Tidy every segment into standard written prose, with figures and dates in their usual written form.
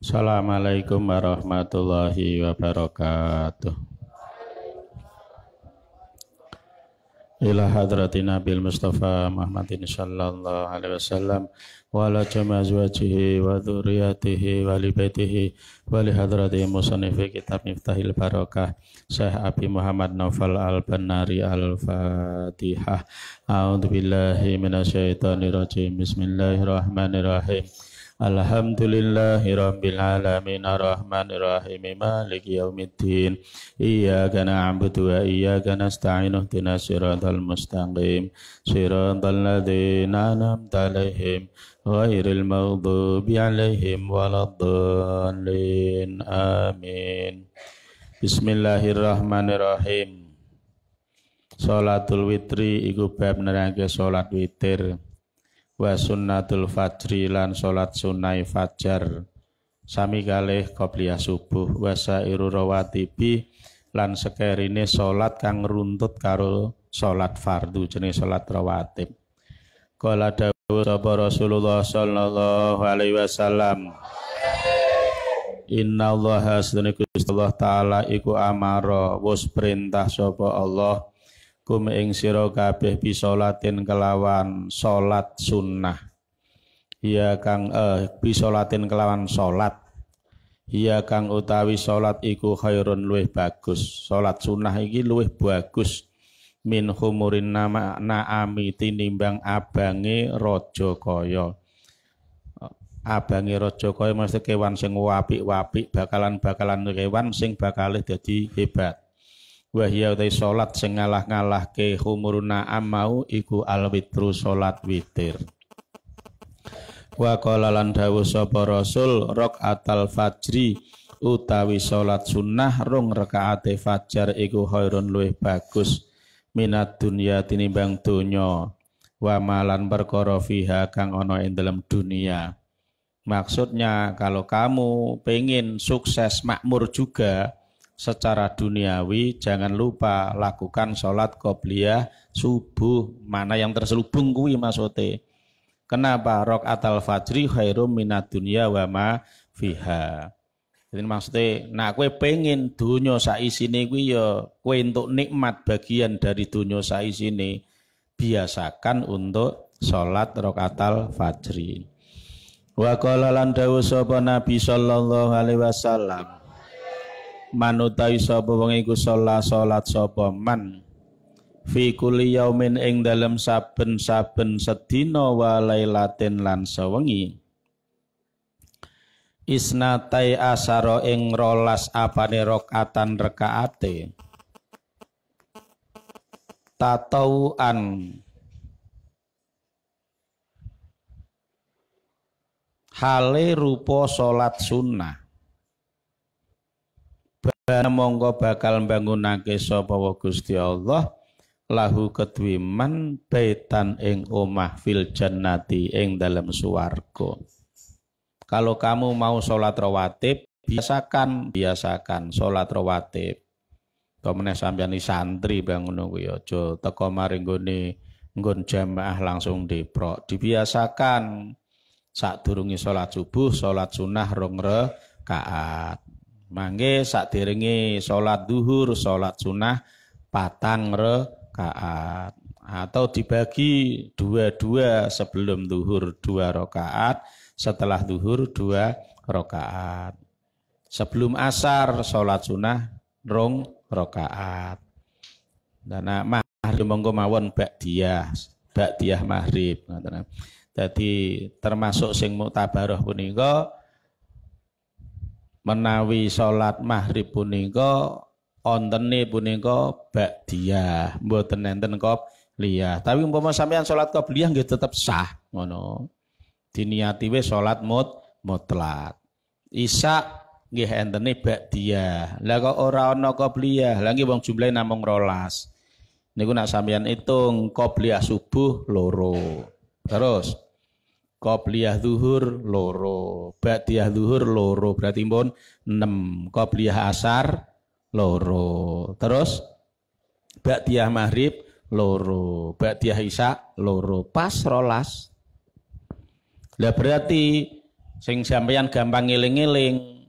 Assalamualaikum warahmatullahi wabarakatuh. Ila hadrati Nabil Mustafa Muhammadin sallallahu alaihi wasallam wa ala jami' azwajihi wa dzurriyyatihi wa li baitihi wa li hadrati musannifi kitab Miftahil Barakah Syekh Abi Muhammad Naufal Al-Bannari Al-Fatihah. A'udzu billahi minasyaitonir rajim. Bismillahirrahmanirrahim. Alhamdulillahi rabbil alamin arrahmanir rahim maliki yaumiddin iyyaka na'budu wa iyyaka nasta'in ihdinas siratal mustaqim siratal ladzina an'amta 'alaihim ghairil maghdubi 'alaihim waladdallin amin. Bismillahirrahmanirrahim. Salatul witri iku bab nerangke salat witir. Wa sunnatul fajri lan salat sunai fajar sami kalih qobliyah subuh wa sairu rawatibi lan sekerine salat kang runtut karo salat fardu jenenge salat rawatib. Qala dawuh sapa Rasulullah sallallahu alaihi wasallam, Inna Allaha astune Gusti Allah taala iku amara wis perintah sapa Allah kum ing sira kabeh bisolatin kelawan salat sunnah. Ya kang bisolatin kelawan salat. Ya kang utawi salat iku khairun luwih bagus. Salat sunnah iki luwih bagus min humurin naami tinimbang abange raja kaya. Abange raja kaya mesti kewan sing apik-apik bakalan kewan sing bakale dadi hebat. Wahya utai salat sing ngalah-ngalahke humuruna amau iku alwitru salat witir. Wa qala lan dawuh sapa Rasul rakaatal fajri utawi salat sunnah rong rakaate fajar iku khairun luwih bagus minat dunya tinimbang donya wa malan perkara fiha kang ana ing dalam dunia. Maksudnya kalau kamu pengen sukses makmur juga secara duniawi, jangan lupa lakukan sholat qobliyah subuh. Mana yang terselubung kuwi maksudnya. Kenapa? Rakaatal fajri khairum minad dunya wa ma fiha. Jadi maksudnya, nah kowe pengen dunya saisine kuwi ya kowe entuk nikmat bagian dari dunya saisine, biasakan untuk sholat rakaatal fajri. Wa qala lan dawuh sapa Nabi sallallahu alaihi wasallam, manutai sapa wong iku salat sapa man fi kulli yaumin ing dalem saben-saben sedina wa lailatin lan sewengi isnatai asara ing 12 apane rakaatan rakaate tatauan hale rupa salat sunnah. Monggo bakal mbangunake sapa Gusti Allah lahu kedue man baitan ing omah fil jannati ing dalem swarga. Kalau kamu mau salat rawatib, biasakan salat rawatib. Pemene sampeyan santri bangun kuwi aja teka mari nggon jamaah langsung deprok. Dibiasakan sadurunge salat subuh, salat sunah 2 rakaat. Mangke saderenge salat zuhur, salat sunah 4 rakaat atau dibagi 2 sebelum zuhur 2 rakaat, setelah zuhur 2 rakaat. Sebelum asar salat sunah 2 rakaat. Dan maghrib monggo mawon ba'diyah maghrib. Jadi termasuk sing muktabarah punika menawi salat maghrib punika ontene punika ba'diyah, mboten enten qobliyah. Tapi umpama sampeyan salat qobliyah nggih tetep sah ngono. Diniati wis salat mutlak. Isya nggih entene ba'diyah. Lah kok ora ana qobliyah, lah nggih wong jumlahe namung 12. Niku nak sampeyan hitung qobliyah subuh 2. Terus qobliyah zuhur 2, ba'diyah zuhur 2, berarti pun 6. Qobliyah asar 2. Terus ba'diyah maghrib 2, ba'diyah isya 2, pas 12. Lah berarti Sing sampeyan gampang ngeling-eling.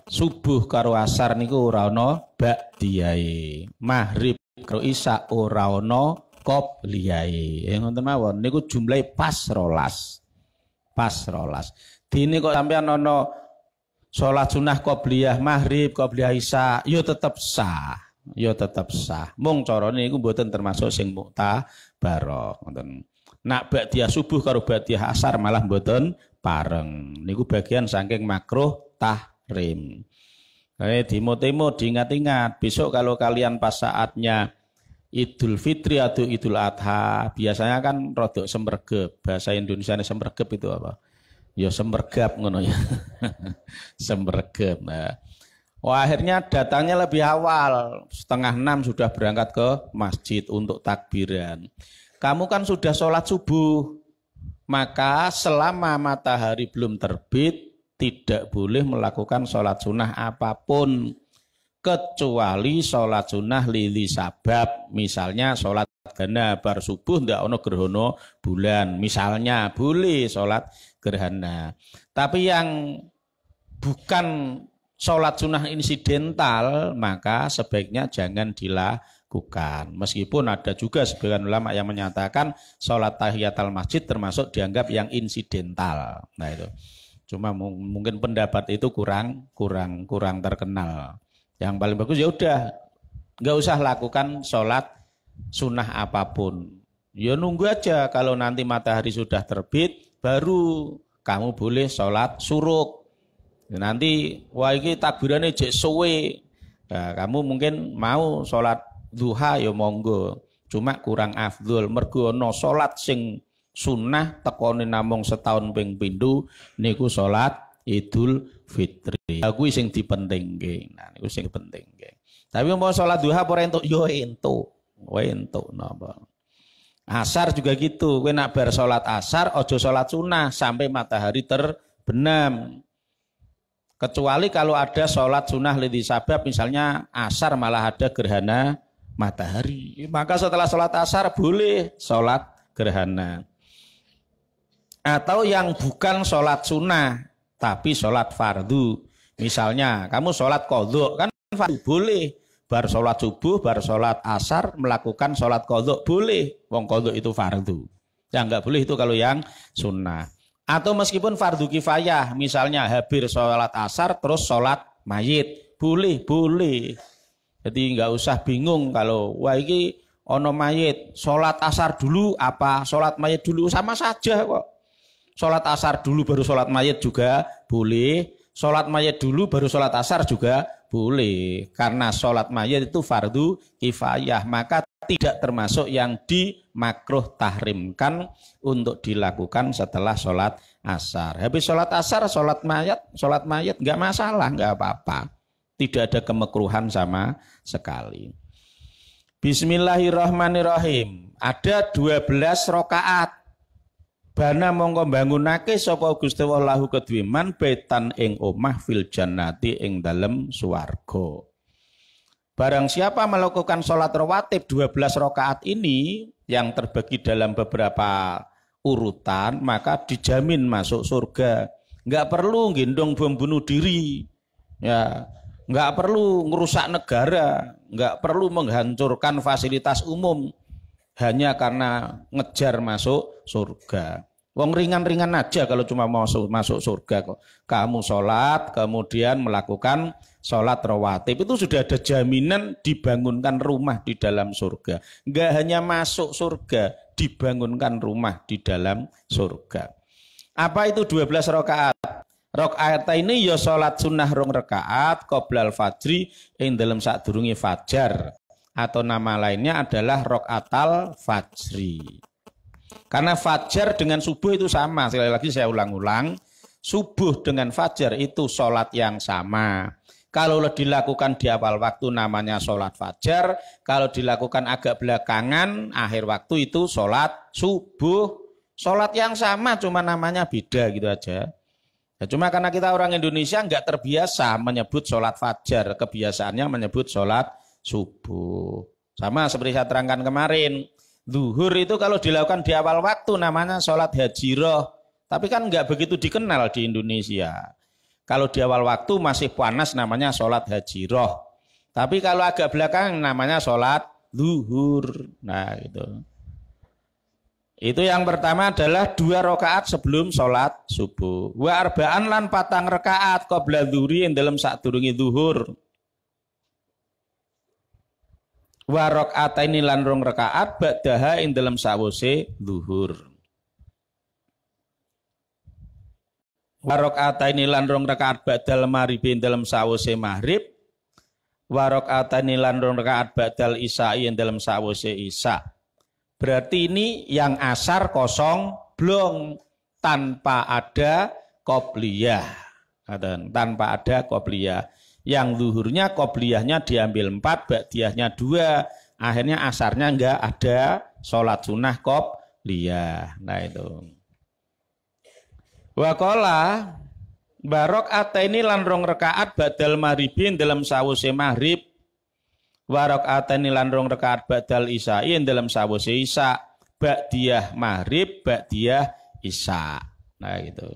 Subuh karo asar niku ora ana ba'diyae. Maghrib karo isya ora ana qobliyae. Ngoten mawon niku jumlahe pas 12. Pas 12. Dene kok sampeyan ana salat sunah qobliyah maghrib, qobliyah isya, ya tetep sah. Ya tetep sah. Mung carane niku mboten termasuk sing muktabarah. Ngoten. Nak ba'diyah subuh karo ba'diyah asar malah mboten pareng. Niku bagian saking makruh tahrim. Dimut-imut, diingat-ingat. Besok kalau kalian pas saatnya Idul Fitri atau Idul Adha, biasanya kan rodok sembergep. Bahasa Indonesia ini sembergep itu apa? Ya sembergap ngono ya. Sembergep. Nah. Wah, akhirnya datangnya lebih awal. 5:30 sudah berangkat ke masjid untuk takbiran. Kamu kan sudah sholat subuh. Maka selama matahari belum terbit, tidak boleh melakukan sholat sunnah apapun. Kecuali sholat sunnah lili sabab. Misalnya sholat gerhana bar subuh ndak ono gerhana bulan. Misalnya boleh sholat gerhana. Tapi yang bukan sholat sunnah insidental, maka sebaiknya jangan dilakukan. Meskipun ada juga sebagian ulama yang menyatakan sholat tahiyatul masjid termasuk dianggap yang insidental. Nah itu. Cuma mungkin pendapat itu kurang terkenal. Yang paling bagus ya udah nggak usah lakukan sholat sunnah apapun. Ya nunggu aja kalau nanti matahari sudah terbit baru kamu boleh sholat suruk. Ya, nanti wah iki takbirannya jek suwe. Nah, kamu mungkin mau sholat duha ya monggo. Cuma kurang afdol mergo ana sholat sing sunnah tekone namung setahun ping pindho niku sholat Idul Fitri. Aku sing dipentingke. Nah niku sing pentingke. Tapi mau sholat duha apa entuk yo entuk. Wae entuk napa. Asar juga gitu. Kowe nak bar sholat asar aja sholat sunnah sampai matahari terbenam. Kecuali kalau ada sholat sunnah lidhi sabab, misalnya asar malah ada gerhana matahari. Maka setelah sholat asar boleh sholat gerhana. Atau yang bukan sholat sunnah, tapi sholat fardu. Misalnya kamu sholat qadha kan fardu boleh. Bar sholat subuh, bar sholat asar melakukan sholat qadha boleh. Wong qadha itu fardu. Yang enggak boleh itu kalau yang sunnah. Atau meskipun fardu kifayah, misalnya habis sholat asar terus sholat mayit, boleh. Jadi enggak usah bingung kalau wah ini ono mayit, sholat asar dulu apa sholat mayit dulu sama saja kok. Sholat asar dulu baru sholat mayit juga boleh. Sholat mayit dulu baru sholat asar juga boleh. Karena sholat mayit itu fardu kifayah. Maka tidak termasuk yang dimakruh tahrimkan untuk dilakukan setelah sholat asar. Habis sholat asar, sholat mayit nggak masalah, nggak apa-apa. Tidak ada kemekruhan sama sekali. Bismillahirrahmanirrahim. Ada 12 rakaat. Bana mongko bangunake sapa Gusti Allah lahu kedue man baitan ing omah fil jannati ing dalem swarga. Barang siapa melakukan sholat rawatib 12 rakaat ini yang terbagi dalam beberapa urutan, maka dijamin masuk surga. Enggak perlu gendong bom bunuh diri. Ya, enggak perlu ngerusak negara, enggak perlu menghancurkan fasilitas umum. Hanya karena ngejar masuk surga. Wong ringan-ringan aja kalau cuma mau masuk surga kok. Kamu sholat, kemudian melakukan sholat rawatib. Itu sudah ada jaminan dibangunkan rumah di dalam surga. Enggak hanya masuk surga, dibangunkan rumah di dalam surga. Apa itu 12 rakaat? Rakaat ini ya sholat sunnah rong rakaat, qoblal fajri, ing dalam sadurunge fajar. Atau nama lainnya adalah rokaatal fajri. Karena fajar dengan subuh itu sama. Sekali lagi saya ulang-ulang. Subuh dengan fajar itu sholat yang sama. Kalau dilakukan di awal waktu namanya sholat fajar. Kalau dilakukan agak belakangan, akhir waktu itu sholat subuh. Sholat yang sama cuma namanya beda gitu aja. Ya, cuma karena kita orang Indonesia nggak terbiasa menyebut sholat fajar. Kebiasaannya menyebut sholat subuh. Sama seperti saya terangkan kemarin. Zuhur itu kalau dilakukan di awal waktu namanya sholat hajirah. Tapi kan nggak begitu dikenal di Indonesia. Kalau di awal waktu masih panas namanya sholat hajirah. Tapi kalau agak belakang namanya sholat zuhur. Nah gitu. Itu yang pertama adalah 2 rakaat sebelum sholat subuh. Wa arba'an lan 4 rakaat qabla zuhri ing dalem sadurunge zuhur. Wa rakaataini lan 2 rakaat ba'daha ing dalem sawise zuhur. Wa rakaataini lan 2 rakaat ba'dal maghrib ing dalem sawise maghrib. Wa rakaataini lan 2 rakaat ba'dal isya'i ing dalem sawise isya'. Berarti ini yang asar kosong blong tanpa ada qobliyah. Tanpa ada qobliyah. Yang zuhurnya qobliyahnya diambil 4, ba'diyahnya 2. Akhirnya asarnya enggak ada sholat sunnah qobliyah. Nah itu. Wa qala barok ataini lan 2 rakaat ba'dal maghribin dalam sawuse maghrib. Wa rakaataini lan 2 rakaat ba'dal isya'i dalam sawuse isya. Ba'diyah maghrib, ba'diyah isya. Nah gitu.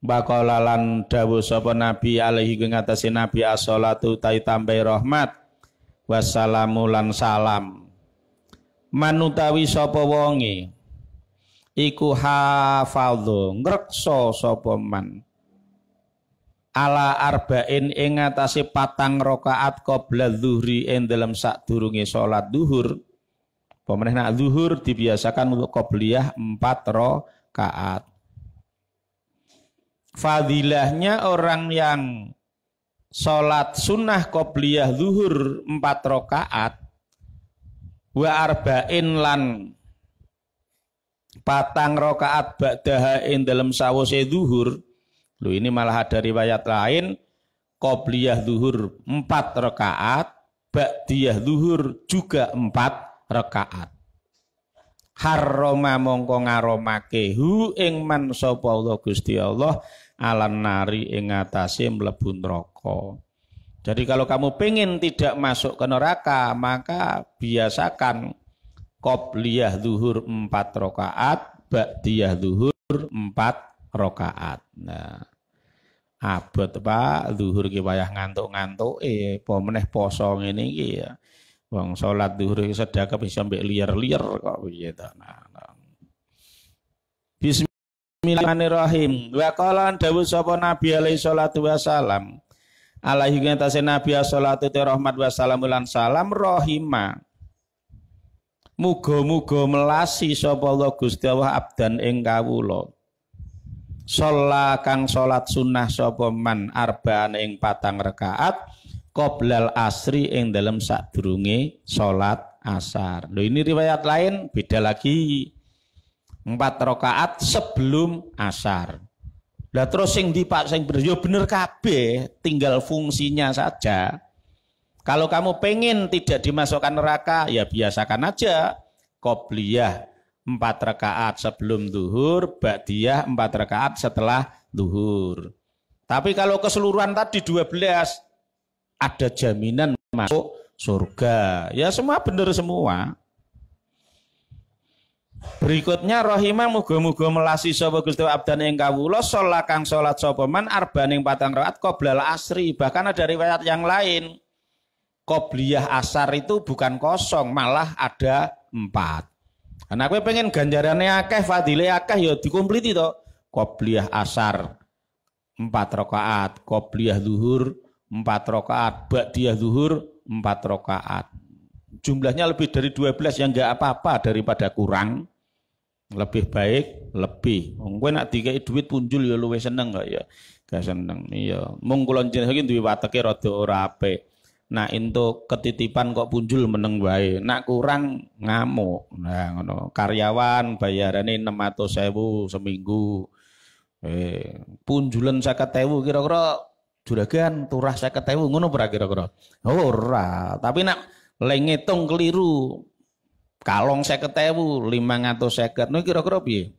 Baqala lan dawuh sapa Nabi alaihi ngatasi Nabi as-shalatu tai tambahi rahmat wassalamu lan salam. Manutawi sapa wonge iku hafadho ngreksa sapa man ala arba'in ing atase 4 rakaat qabla zuhri ing dalem sadurunge salat zuhur. Pemeneh nak zuhur dibiasakan untuk qobliyah 4 rakaat. Fadilahnya orang yang salat sunnah qobliyah zuhur 4 rakaat wa arba'in lan 4 rakaat ba'daha ing dalem sawise zuhur. Loh ini malah ada riwayat lain qobliyah zuhur 4 rakaat, ba'diyah zuhur juga 4 rakaat. Harrama mongko ngaromake hu ing man sapa Allah Gusti Allah alan nari ing atase mlebu neraka. Jadi kalau kamu pengen tidak masuk ke neraka maka biasakan qobliyah zuhur 4 rakaat, ba'diyah zuhur 4 rakaat. Nah, abot Pak, zuhur ki wayah ngantuk-ngantuk apa meneh poso ngene iki ya. Wong salat zuhur iki sedekah bisa mbek liar-liar kok piye ta. Nah. Bismillahirrahmanirrahim. Wa qala dawuh sapa Nabi alaihi salatu wasalam. Alaihi ngatasi Nabi sallallahu rahmat wasalam lan salam rahimah. Muga-muga melasi sapa Allah Gusti Allah abdan ing kawula. Sholat kang salat sunnah sapa man arba'an ing 4 rakaat qoblal asri ing dalem sadurunge salat asar. Lho ini riwayat lain beda lagi. 4 rakaat sebelum asar. Lah terus sing dipak sing bener kabeh, tinggal fungsinya saja. Kalau kamu pengen tidak dimasukkan neraka, ya biasakan aja qobliyah 4 rakaat sebelum zuhur, ba'diyah 4 rakaat setelah zuhur. Tapi kalau keseluruhan tadi 12 ada jaminan masuk surga. Ya semua benar semua. Berikutnya rahimah muga-muga melasi sapa Gusti abdan ing kawula sholat kang salat sapa man arba'an ing 4 rakaat qoblal asri. Bahkan ada riwayat yang lain. Qobliyah asar itu bukan kosong, malah ada 4. Karena aku pengen ganjarannya akeh, fadile akeh ya dikompliti to. Qobliyah asar 4 rakaat, qobliyah zuhur 4 rakaat, ba'diyah zuhur 4 rakaat. Jumlahnya lebih dari 12 yang enggak apa-apa daripada kurang. Lebih baik lebih. Wong kowe nek dikeki duit punjul ya luwih seneng kok ya. Gak seneng. Iya. Mung kula jenengan iki duwe wateke rada ora apik. Nah untuk ketitipan kok punjul meneng wae. Nak kurang ngamuk. Nah ngono. Karyawan bayarane 600.000 seminggu. Punjulan 50.000 kira-kira juragan turah 50.000 ngono ora kira-kira. Ora, tapi nak le ngitung keliru. Kalong 50.000 550. Nah kira-kira piye?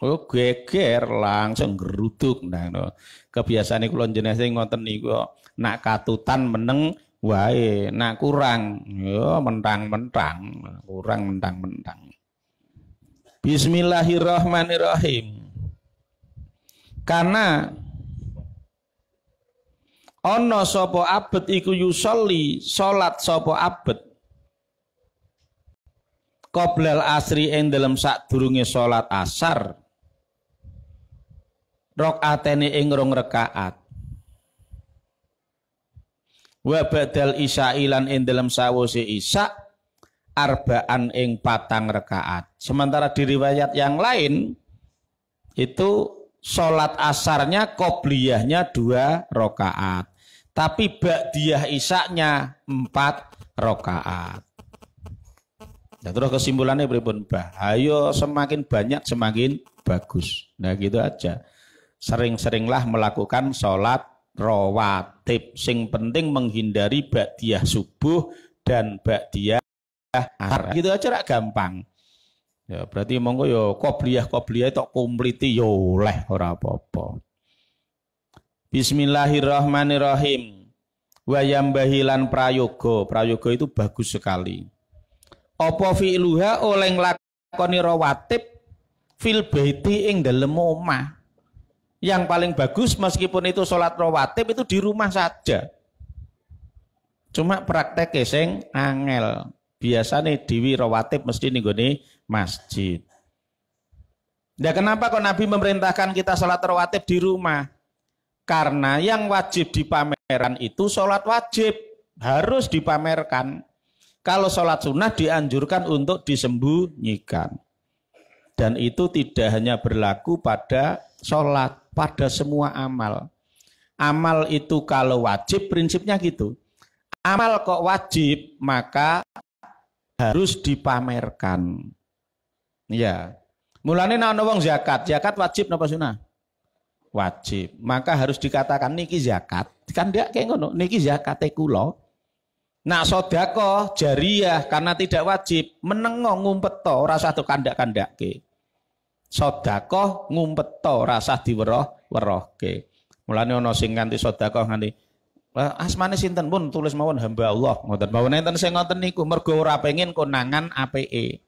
Oh geger langsung geruduk. Nah no. Kebiasaan kula jenengan ngoten niku nak katutan meneng wae, nak kurang yo mentang-mentang, kurang mentang-mentang. Bismillahirrahmanirrahim. Karena ana sapa abet iku yusolli salat sapa abet qoblal asri ing dalem sadurunge salat asar rakaatene ing rong rakaat wa badal isya lan ing dalem sawise isya arbaan ing 4 rakaat. Sementara di riwayat yang lain itu salat asarnya qobliyahnya 2 rakaat, tapi ba'diyah isya-nya 4 rakaat. Nah, terus kesimpulannya pripun? Ayo semakin banyak semakin bagus. Nah gitu aja. Sering-seringlah melakukan sholat rawatib. Sing penting menghindari ba'diyah subuh dan ba'diyah asar. Gitu aja rak gampang. Ya berarti monggo yo qobliyah tok kompliti yo oleh ora apa-apa. Bismillahirrahmanirrahim. Wa yambahilan prayoga. Prayoga itu bagus sekali. Apa fi'luha oleh nglakoni rawatib fil baiti ing dalem omah. Yang paling bagus meskipun itu sholat rawatib itu di rumah saja. Cuma praktek sing angel. Biasane diwi rawatib mesti ning gone masjid. Nah, kenapa kok Nabi memerintahkan kita sholat rawatib di rumah? Karena yang wajib dipamerkan itu sholat wajib, harus dipamerkan. Kalau sholat sunnah dianjurkan untuk disembunyikan. Dan itu tidak hanya berlaku pada sholat, pada semua amal. Amal itu kalau wajib prinsipnya gitu. Amal kok wajib maka harus dipamerkan. Ya. Mulane ana wong zakat wajib napa sunah? Wajib. Maka harus dikatakan niki zakat. Kan ndak kayak ngono, niki zakate kula. Nak sedekah jariyah karena tidak wajib menengo ngumpeto ora usah kandak-kandake. Sedekah ngumpeto ora usah diweroh-werohke. Mulane ana sing nganti sedekah nganti asmane sinten pun tulis mawon hamba Allah ngoten. Mawon enten sing ngoten niku mergo ora pengin konangan apike.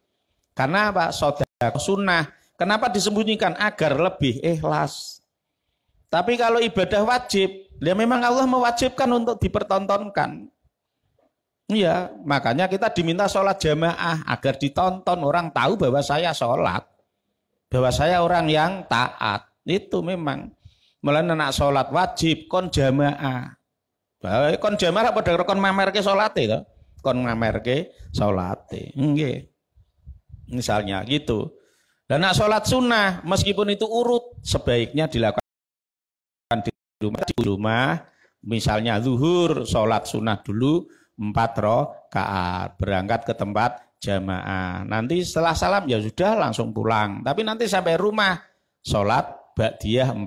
Karena apa? Sedekah sunnah. Kenapa disembunyikan? Agar lebih ikhlas. Tapi kalau ibadah wajib, ya memang Allah mewajibkan untuk dipertontonkan. Iya, makanya kita diminta sholat jamaah agar ditonton orang tahu bahwa saya sholat, bahwa saya orang yang taat. Itu memang. Mulai nak sholat wajib kon jamaah. Kon jamaah pada kon mamerke sholate to. Kon mamerke sholate. Nggih. Misalnya gitu. Dan nak sholat sunnah meskipun itu urut sebaiknya dilakukan di rumah. Misalnya zuhur sholat sunnah dulu 4 rakaat, berangkat ke tempat jamaah. Nanti setelah salam ya sudah langsung pulang. Tapi nanti sampai rumah sholat ba'diyah 4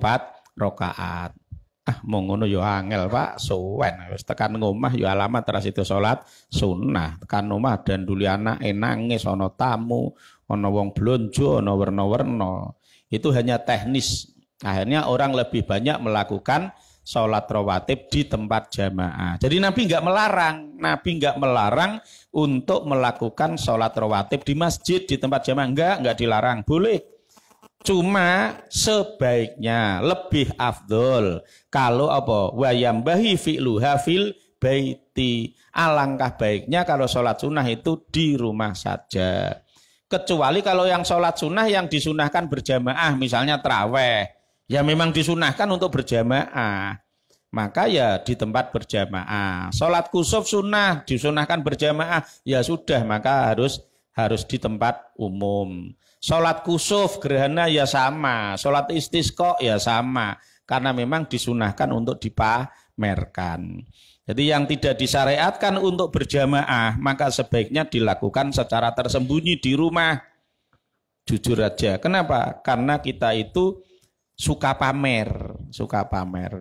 rakaat. Mau ngono yo angel Pak, suwen wis tekan ngomah yo alamat teras itu sholat sunnah. Tekan omah dan duli anak nangis ana tamu, ana wong blonjo, ana werna-werna. Itu hanya teknis. Akhirnya orang lebih banyak melakukan sholat rawatib di tempat jamaah. Jadi Nabi nggak melarang untuk melakukan sholat rawatib di masjid, di tempat jamaah. Enggak dilarang, boleh. Cuma sebaiknya lebih afdol kalau apa? Wa yambahi fi'luha fil baiti. Alangkah baiknya kalau sholat sunnah itu di rumah saja. Kecuali kalau yang sholat sunnah yang disunahkan berjamaah, misalnya traweh. Ya memang disunahkan untuk berjamaah. Maka ya di tempat berjamaah. Sholat kusuf sunnah disunahkan berjamaah. Ya sudah maka harus di tempat umum. Sholat kusuf gerhana ya sama. Sholat istisqa ya sama. Karena memang disunahkan untuk dipamerkan. Jadi yang tidak disyariatkan untuk berjamaah maka sebaiknya dilakukan secara tersembunyi di rumah. Jujur aja. Kenapa? Karena kita itu suka pamer.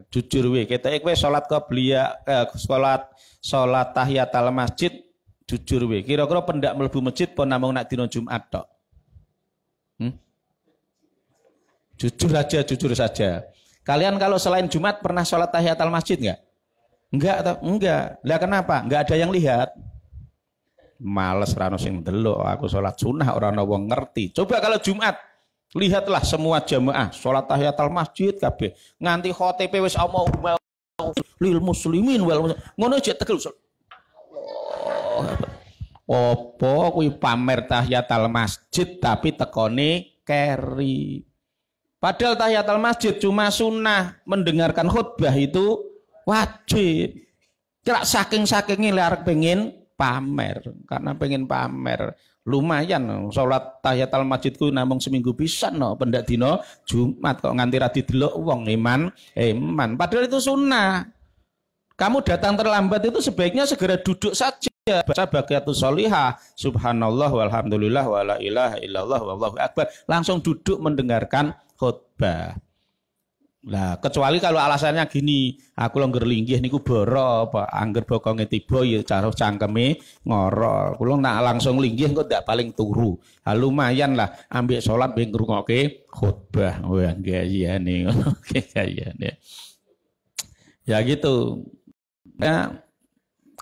Jujur we, kita kowe salat qabliyah salat tahiyatul masjid jujur we. Kira-kira pendak mlebu masjid pun namung nak dina Jumat tok. Jujur saja. Kalian kalau selain Jumat pernah salat tahiyatul masjid enggak? Enggak. Lah kenapa? Enggak ada yang lihat. Males ora ono sing ndelok, aku salat sunah ora ono wong ngerti. Coba kalau Jumat, lihatlah semua jamaah salat tahiyatul masjid kabeh. Nganti khotib wis omong lil muslimin wal ngono aja tegel. Apa kuwi pamer tahiyatul masjid tapi tekone keri. Padahal tahiyatul masjid cuma sunnah, mendengarkan khutbah itu wajib. Kira saking-sakingnya larang pengen pamer, karena pengen pamer. Lumayan salat tahiyatul masjidku namung seminggu pisan no, pendak dino Jumat kok nganti ra didelok wong iman. Padahal itu sunnah. Kamu datang terlambat itu sebaiknya segera duduk saja. Baca baqiyatu sholihah, subhanallah walhamdulillah wala ilaha illallah wallahu akbar. Langsung duduk mendengarkan khutbah. Lah kecuali kalau alasannya gini, aku longger linggih niku boro apa angger bokonge tiba ya cara cangkeme ngoro. Kula nak langsung linggih kok ndak paling turu. Ha lumayan lah ambek salat ben ngrungokke khutbah. Wah gayane ngono gayane. Ya gitu. Ya,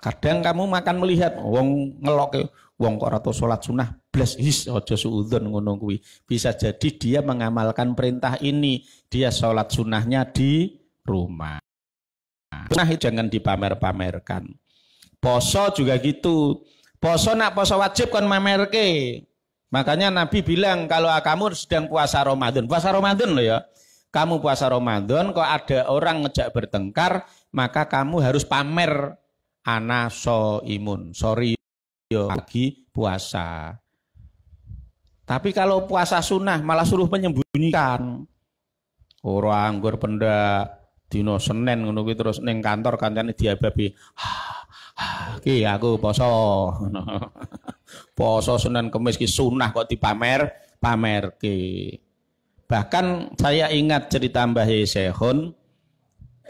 kadang kamu makan melihat wong ngeloke wong kok ora tau salat sunah blas his aja suudzon ngono kuwi. Bisa jadi dia mengamalkan perintah ini, dia salat sunahnya di rumah. Sunah jangan dipamer-pamerkan. Poso juga gitu. Poso nak poso wajib kon mamerke. Makanya Nabi bilang kalau kamu sedang puasa Ramadan loh ya. Kamu puasa Ramadan kok ada orang ngejak bertengkar, maka kamu harus pamer ana imun. Sorry yo lagi puasa. Tapi kalau puasa sunnah malah suruh menyembunyikan. Orang anggur pendak dino Senin ngono kuwi terus ning kantor kancane diababi. Ki aku poso. Poso Senin Kamis ki sunnah kok pamerke. Bahkan saya ingat cerita Mbah Yai Sehun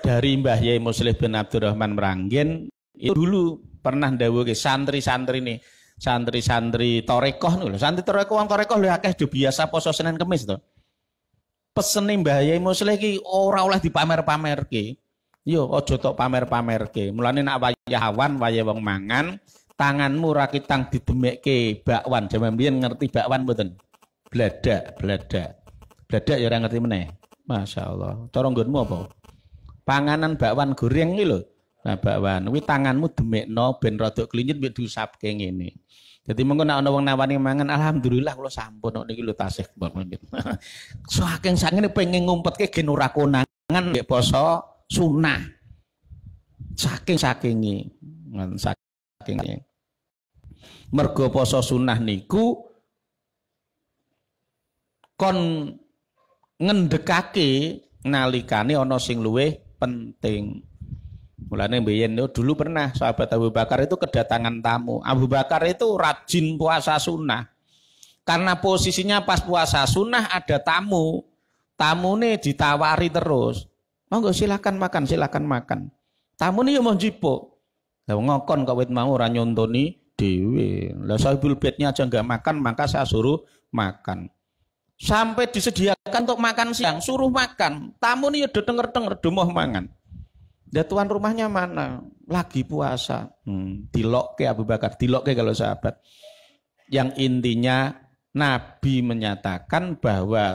dari Mbah Yai Muslih bin Abdurrahman Meranggen itu dulu pernah ndawuhke santri-santri nih, santri-santri torekoh lho, santri torekoh wong torekoh lho akeh biasa poso Senin Kamis to. Pesene Mbah Yai Muslih ki ora oleh dipamer-pamerke. Yo aja tok pamer-pamerke. Mulane nak wayahawan waya wong mangan, tanganmu ra kitang didemekke bakwan. Jaman biyen ngerti bakwan mboten? Bladak. Bladak ya ora ngerti meneh. Masyaallah. Cara nggonmu apa? Panganan bakwan goreng iki lho. Nah bakwan kuwi tanganmu demekno ben rada klinyit mbek diusapke ngene. Jadi mengko nek ana wong nawani mangan alhamdulillah kula sampun kok niki lho tasih mboten. Saking sangene pengen ngumpetke gen ora konangan mbek poso sunah. Saking-sakinge. Saking. Mergo poso sunah niku kon ngendekake nalikane ana sing luwih penting. Mulane mbiyen dulu pernah sahabat Abu Bakar itu kedatangan tamu. Abu Bakar itu rajin puasa sunnah. Karena posisinya pas puasa sunnah ada tamu. Tamune ditawari terus. Monggo silakan makan. Tamune yo mau njipuk. Lah ngokon kok wit mau ora nyontoni dhewe. Lah sahibul baitnya aja enggak makan, maka saya suruh makan. Sampai disediakan untuk makan siang, suruh makan. Tamu nih udah denger-denger, demoh mangan. Ya tuan rumahnya mana? Lagi puasa. Dilokke Abu Bakar, dilokke kalau sahabat. Yang intinya Nabi menyatakan bahwa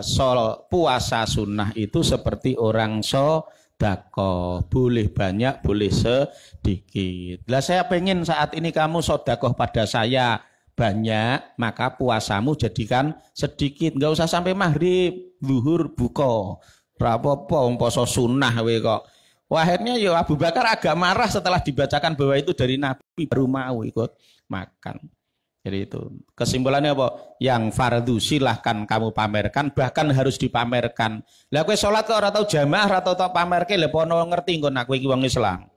puasa sunnah itu seperti orang sedekah. Boleh banyak, boleh sedikit. Lah saya pengen saat ini kamu sedekah pada saya banyak, maka puasamu jadikan sedikit. Enggak usah sampai maghrib, zuhur, buka. Rapopo poso sunnah we kok. Akhirnya ya Abu Bakar agak marah setelah dibacakan bahwa itu dari Nabi, baru mau ikut makan. Jadi itu kesimpulannya apa? Yang fardu silahkan kamu pamerkan, bahkan harus dipamerkan. Lah kowe salat kok ora tau jamaah, ora tau pamerke, lha pono ngerti nggon aku iki wong Islam.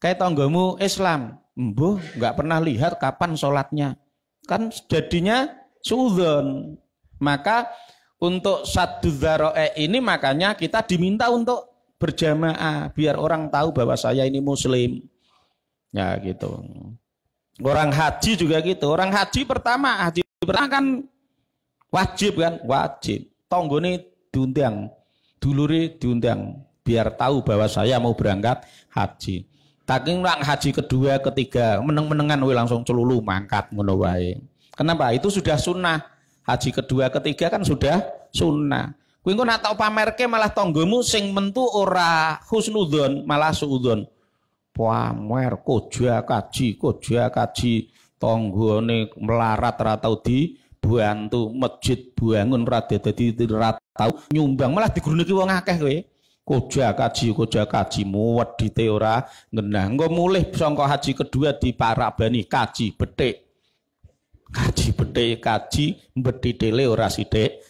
Kayak tanggamu Islam, mbuh nggak pernah lihat kapan sholatnya, kan jadinya suudzon. Maka untuk satu dzarae ini makanya kita diminta untuk berjamaah biar orang tahu bahwa saya ini muslim. Ya gitu. Orang haji juga gitu. Orang haji pertama kan wajib kan, wajib. Tonggone diundang, dulure diundang biar tahu bahwa saya mau berangkat haji. Taking nak haji kedua, ketiga, meneng-menengan we langsung celulu mangkat ngono wae. Kenapa? Itu sudah sunnah. Haji kedua, ketiga kan sudah sunnah. Kowe engko nak tau pamerke malah tanggamu sing mentu ora husnudzon, malah suudzon. Pamer koja kaji tanggane melarat ora tau dibantu, masjid bangun ora dadi ora tau nyumbang, malah diguruneki wong akeh kowe. Koja kaji wedite ora ngenah. Engko mulih sangka haji kedua diparabani kaji betik. Kaji bedhitile ora sithik.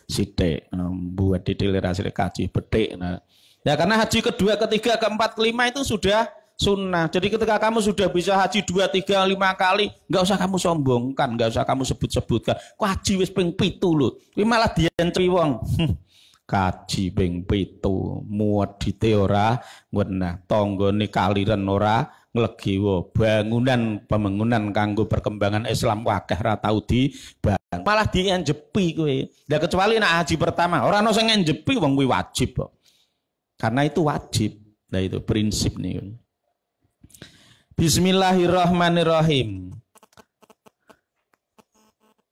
Buat detail ora sithik kaji betik. Nah, ya karena haji kedua, ketiga, keempat, kelima itu sudah sunnah. Jadi ketika kamu sudah bisa haji 2, 3, 5 kali, enggak usah kamu sombongkan, enggak usah kamu sebut-sebutkan. Kok haji wis ping 7 lho. Kuwi malah diencri wong. Kaji ping 7 muwedite ora ngenah, tanggane kaliren ora nglegewa, pembangunan kanggo perkembangan Islam wakeh ra tau dibangun, malah dienjepi kowe. Lah kecuali nak haji pertama ora ono sing ngenjepi wong kuwi wajib kok. Karena itu wajib. Nah itu prinsip nih. Bismillahirrahmanirrahim.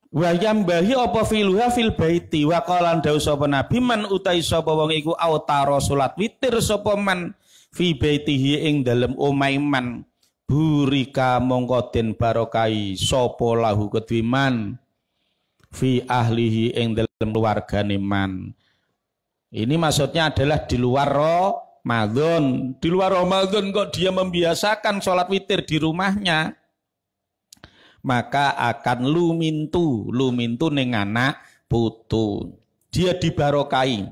Wa yambahi apa filuha fil baiti wa qalan dawu sapa nabi man utai sapa wong iku autara salat witir sapa man fi baitihi ing dalem omahe man burika mongko den barokai sapa lahu kedue man fi ahlihi ing dalem keluargane man. Ini maksudnya adalah di luar Ramadan. Di luar Ramadan kok dia membiasakan sholat witir di rumahnya, maka akan lumintu ning anak putu. Dia dibarokai.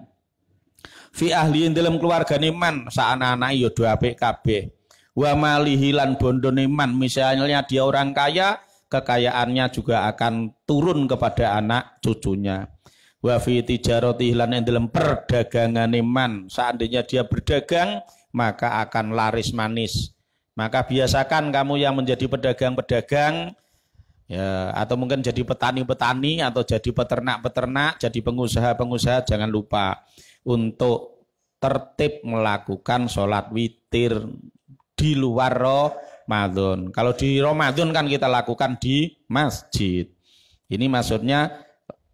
Fi ahli dalam keluargane man, sa anak-anak ya do apik kabeh. Wa malihi lan bondone man, misalnya dia orang kaya, kekayaannya juga akan turun kepada anak cucunya. Wa fi tijarati lan dalam perdagangan man, seandainya dia berdagang maka akan laris manis. Maka biasakan kamu yang menjadi pedagang-pedagang ya, atau mungkin jadi petani-petani atau jadi peternak-peternak, jadi pengusaha-pengusaha, jangan lupa untuk tertib melakukan sholat witir di luar Ramadan. Kalau di Ramadan kan kita lakukan di masjid. Ini maksudnya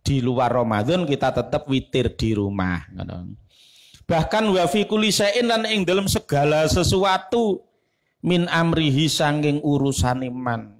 di luar Ramadan kita tetap witir di rumah. Bahkan wa fi kulli syai'in lan ing dalam segala sesuatu min amrihi sanging urusan iman.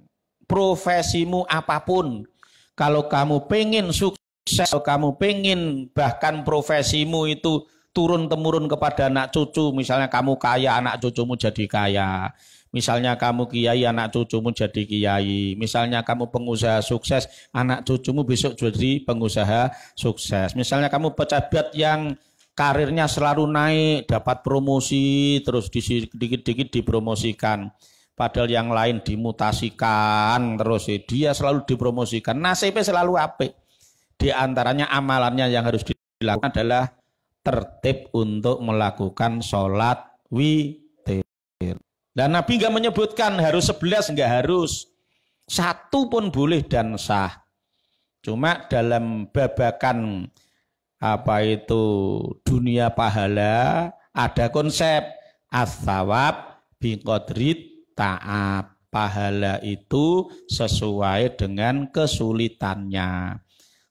Profesimu apapun, kalau kamu pengen sukses, kalau kamu pengen bahkan profesimu itu turun temurun kepada anak cucu, misalnya kamu kaya, anak cucumu jadi kaya. Misalnya kamu kiai, anak cucumu jadi kiai. Misalnya kamu pengusaha sukses, anak cucumu besok jadi pengusaha sukses. Misalnya kamu pejabat yang karirnya selalu naik, dapat promosi, terus dikit-dikit dipromosikan. Padahal yang lain dimutasikan, terus dia selalu dipromosikan. Nasibnya selalu apik. Di antaranya amalannya yang harus dilakukan adalah tertib untuk melakukan sholat witir. Dan Nabi nggak menyebutkan harus 11, nggak harus. 1 pun boleh dan sah. Cuma dalam babakan apa itu dunia pahala ada konsep as-sawab biqadrit ta'ab. Pahala itu sesuai dengan kesulitannya.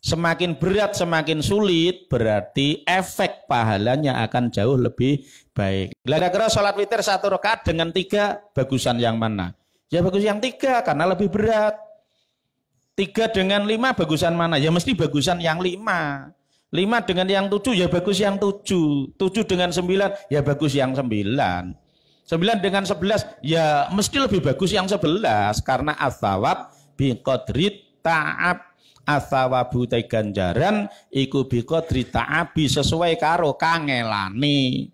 Semakin berat, semakin sulit, berarti efek pahalanya akan jauh lebih baik. Kira-kira sholat witir 1 rakaat dengan 3, bagusan yang mana? Ya bagus yang 3 karena lebih berat. 3 dengan 5 bagusan mana? Ya mesti bagusan yang 5. 5 dengan yang 7 ya bagus yang 7. 7 dengan 9 ya bagus yang 9. 9 dengan 11 ya mesti lebih bagus yang 11 karena as-sawab biqadrit ta'ab. As-sawabu te ganjaran iku biqadri ta'abi sesuai karo kangelane.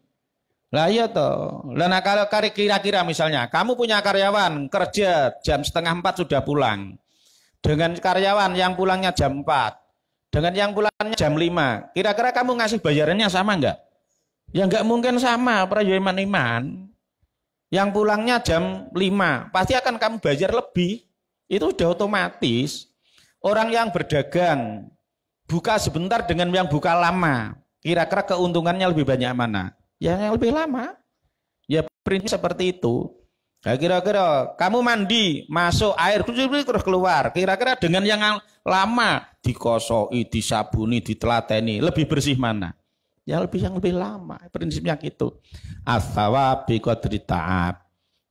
Lah iya toh. Lah nah, kalau kira-kira misalnya kamu punya karyawan kerja jam 3:30 sudah pulang. Dengan karyawan yang pulangnya jam 4, dengan yang pulangnya jam 5, kira-kira kamu ngasih bayarannya sama enggak? Ya enggak mungkin sama, para iman-iman. Yang pulangnya jam 5, pasti akan kamu bayar lebih. Itu sudah otomatis. Orang yang berdagang buka sebentar dengan yang buka lama, kira-kira keuntungannya lebih banyak mana? Ya yang lebih lama. Ya prinsip seperti itu. Nah, kira-kira kamu mandi, masuk air terus keluar. Kira-kira dengan yang lama dikosoi, disabuni, ditelateni, lebih bersih mana? Yang lebih lama. Prinsipnya gitu. As-sawabi qadri ta'ab.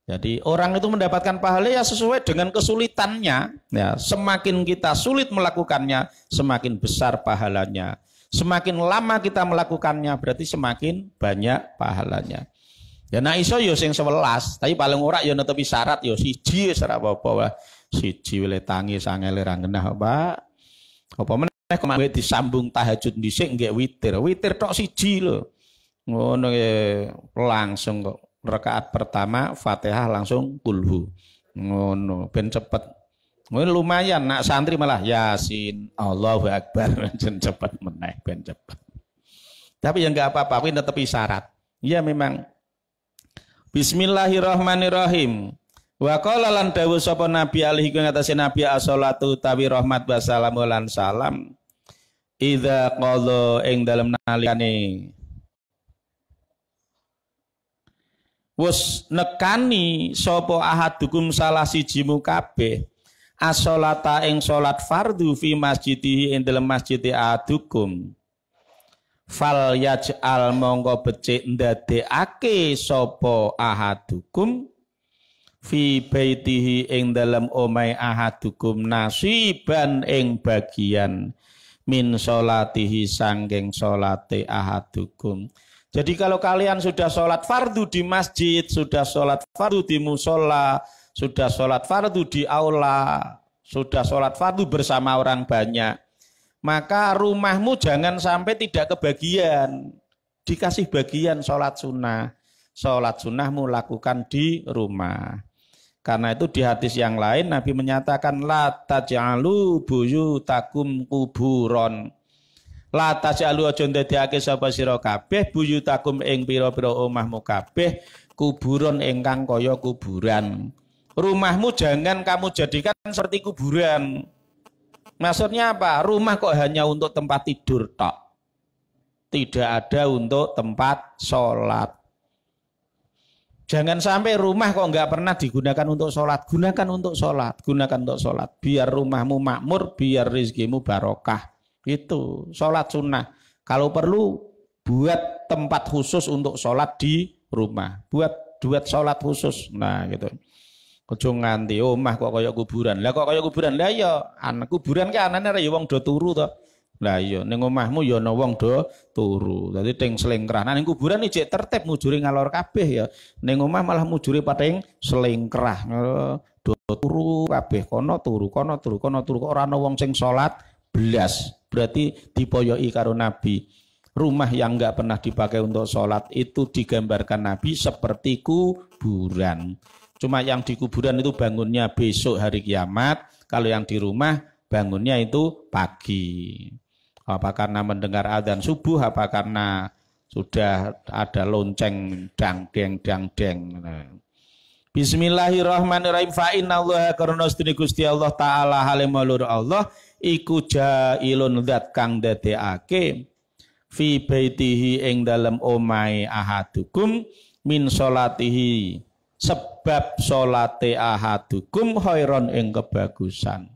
Jadi orang itu mendapatkan pahala ya sesuai dengan kesulitannya. Ya, semakin kita sulit melakukannya, semakin besar pahalanya. Semakin lama kita melakukannya, berarti semakin banyak pahalanya. Ya nak iso yo sing 11, tapi paling ora yo netepi syarat yo siji wis ora apa-apa wae. Siji wile tangi sangele ra genah, Pak. Apa meneh kok disambung tahajud dhisik nggih witir. Witir tok siji lho. Ngono langsung kok rakaat pertama Fatihah langsung kulhu. Ngono ben cepet. Ngono lumayan nak santri malah Yasin, Allahu Akbar ben cepet meneh ben cepet. Tapi ya enggak apa-apa, kuwi netepi syarat. Ya memang Bismillahirrahmanirrahim. Wa qala lan dawuh sapa Nabi alaihi ngatasi Nabi as-shalatu tawi rahmat wa salamu lan salam. Idza qala ing dalem nalikane wis nekani sapa ahadukum salah sijimu kabeh as-shalata ing salat fardhu fi masjidihi ing dalem masjid ahadukum. Fal yaj'al mongko becik ndadekake sapa ahadukum fi baitihi ing dalam omai ahadukum nasiban ing bagian min sholatihi sangking sholate ahadukum. Jadi kalau kalian sudah sholat fardu di masjid, sudah sholat fardu di musola, sudah sholat fardu di aula, sudah sholat fardu bersama orang banyak, maka rumahmu jangan sampai tidak kebagian. Dikasih bagian sholat sunnah. Sholat sunnahmu lakukan di rumah. Karena itu di hadis yang lain Nabi menyatakan la taj'alu buyutakum kuburon. La taj'alu aja ndadekake sapa sira kabeh buyutakum ing pira-pira omahmu kabeh kuburon ingkang kaya kuburan. Rumahmu jangan kamu jadikan seperti kuburan. Maksudnya apa? Rumah kok hanya untuk tempat tidur tok. Tidak ada untuk tempat sholat. Jangan sampai rumah kok nggak pernah digunakan untuk sholat. Gunakan untuk sholat. Gunakan untuk sholat. Biar rumahmu makmur, biar rezekimu barokah. Itu sholat sunnah. Kalau perlu buat tempat khusus untuk sholat di rumah. Buat sholat khusus. Nah gitu. Ojo nganti omah kok kaya kuburan. Lah kok kaya kuburan? Lah ya anak kuburan ki anane ya wong do turu to. Lah iya ning omahmu ya ana wong do turu. Dadi teng selengkrah. Nah ning kuburan iki tertib mujure ngalor kabeh ya. Ning omah malah mujure pating selengkrah. Do turu kabeh kono turu kono turu kono turu kok ora ana wong sing salat blas. Berarti dipoyoki karo Nabi. Rumah yang enggak pernah dipakai untuk salat itu digambarkan Nabi seperti kuburan. Cuma yang di kuburan itu bangunnya besok hari kiamat. Kalau yang di rumah bangunnya itu pagi. Apa karena mendengar adzan subuh, apa karena sudah ada lonceng dang-deng. Bismillahirrahmanirrahim. Fa innallaha karena sedene Gusti Allah taala halimulur Allah iku jailun zat kang dadekake fi baitihi ing dalem omahe ahadukum min sholatihi sebab sholate ahadukum khairon ing kebagusan.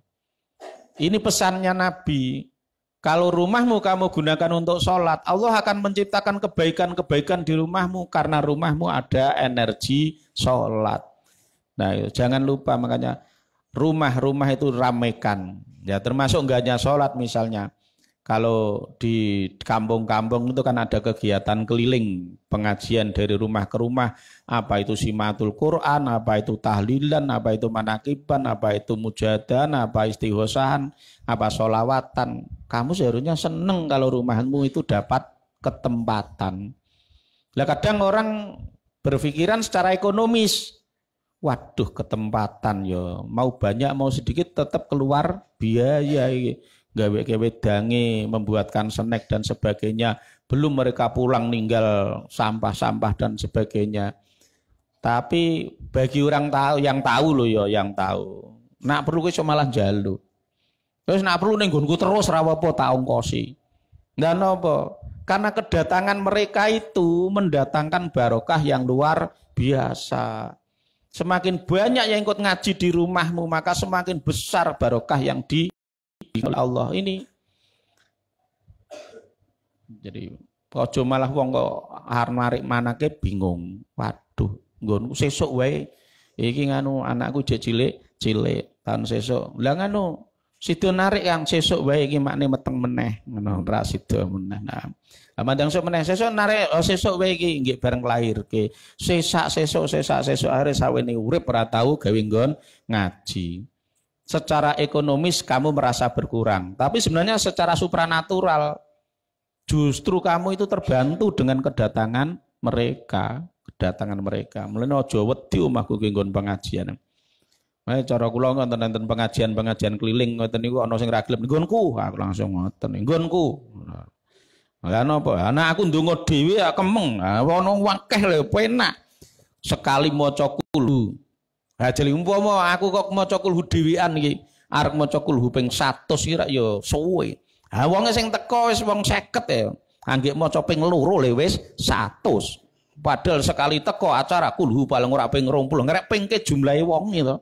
Ini pesannya Nabi. Kalau rumahmu kamu gunakan untuk sholat, Allah akan menciptakan kebaikan-kebaikan di rumahmu karena rumahmu ada energi sholat. Nah, jangan lupa makanya rumah-rumah itu ramaikan. Ya termasuk enggak hanya sholat misalnya. Kalau di kampung-kampung itu kan ada kegiatan keliling, pengajian dari rumah ke rumah, apa itu simatul Quran, apa itu tahlilan, apa itu manakiban, apa itu mujadan, apa istighosahan, apa sholawatan. Kamu seharusnya seneng kalau rumahmu itu dapat ketempatan. Lah kadang orang berpikiran secara ekonomis, waduh ketempatan ya, mau banyak mau sedikit tetap keluar biaya. Gawe-gawe dange, membuatkan snack dan sebagainya. Belum mereka pulang ninggal sampah-sampah dan sebagainya. Tapi bagi orang tahu yang tahu loh ya, yang tahu. Nak perlu iso malah njaluk. Terus nak perlu ning nggonku terus ra apa tak ongkosi. Dan apa? Karena kedatangan mereka itu mendatangkan barokah yang luar biasa. Semakin banyak yang ikut ngaji di rumahmu, maka semakin besar barokah yang di Allah ini. Jadi ojo malah wong kok arep narik manake bingung. Waduh, nggonku sesuk wae. Iki nganu anakku jek cilik, tahun sesuk. Lah nganu sida narik yang sesuk wae iki makne meteng meneh ngono ra sida meneh. Nah, mandang sesuk meneh sesuk narik sesuk wae iki nggih bareng lairke. Sesak sesuk are sawene urip ora tau gawe nggon ngaji. Secara ekonomis kamu merasa berkurang, tapi sebenarnya secara supranatural justru kamu itu terbantu dengan kedatangan mereka. Mulane aja wedi omahku ki nggon pengajian. Cara kula wonten pengajian keliling ngoten niku ana sing ra gelem nggonku, aku langsung ngoten nggonku. Lah napa? Anak aku ndonga dhewe ya kemeng. Ana akeh lho penak. Sekali maca kulhu. Ha jeli umpama aku kok maca kulhu dhewean iki, arep maca kulhu ping 100 iki rak ya suwe. Ha wonge sing teko wis wong 50 ya. Anggek maca ping 2 le wis 100. Padahal sekali teko acara kulhu paling ora ping 20. Ngerek pingke jumlahe wong gitu.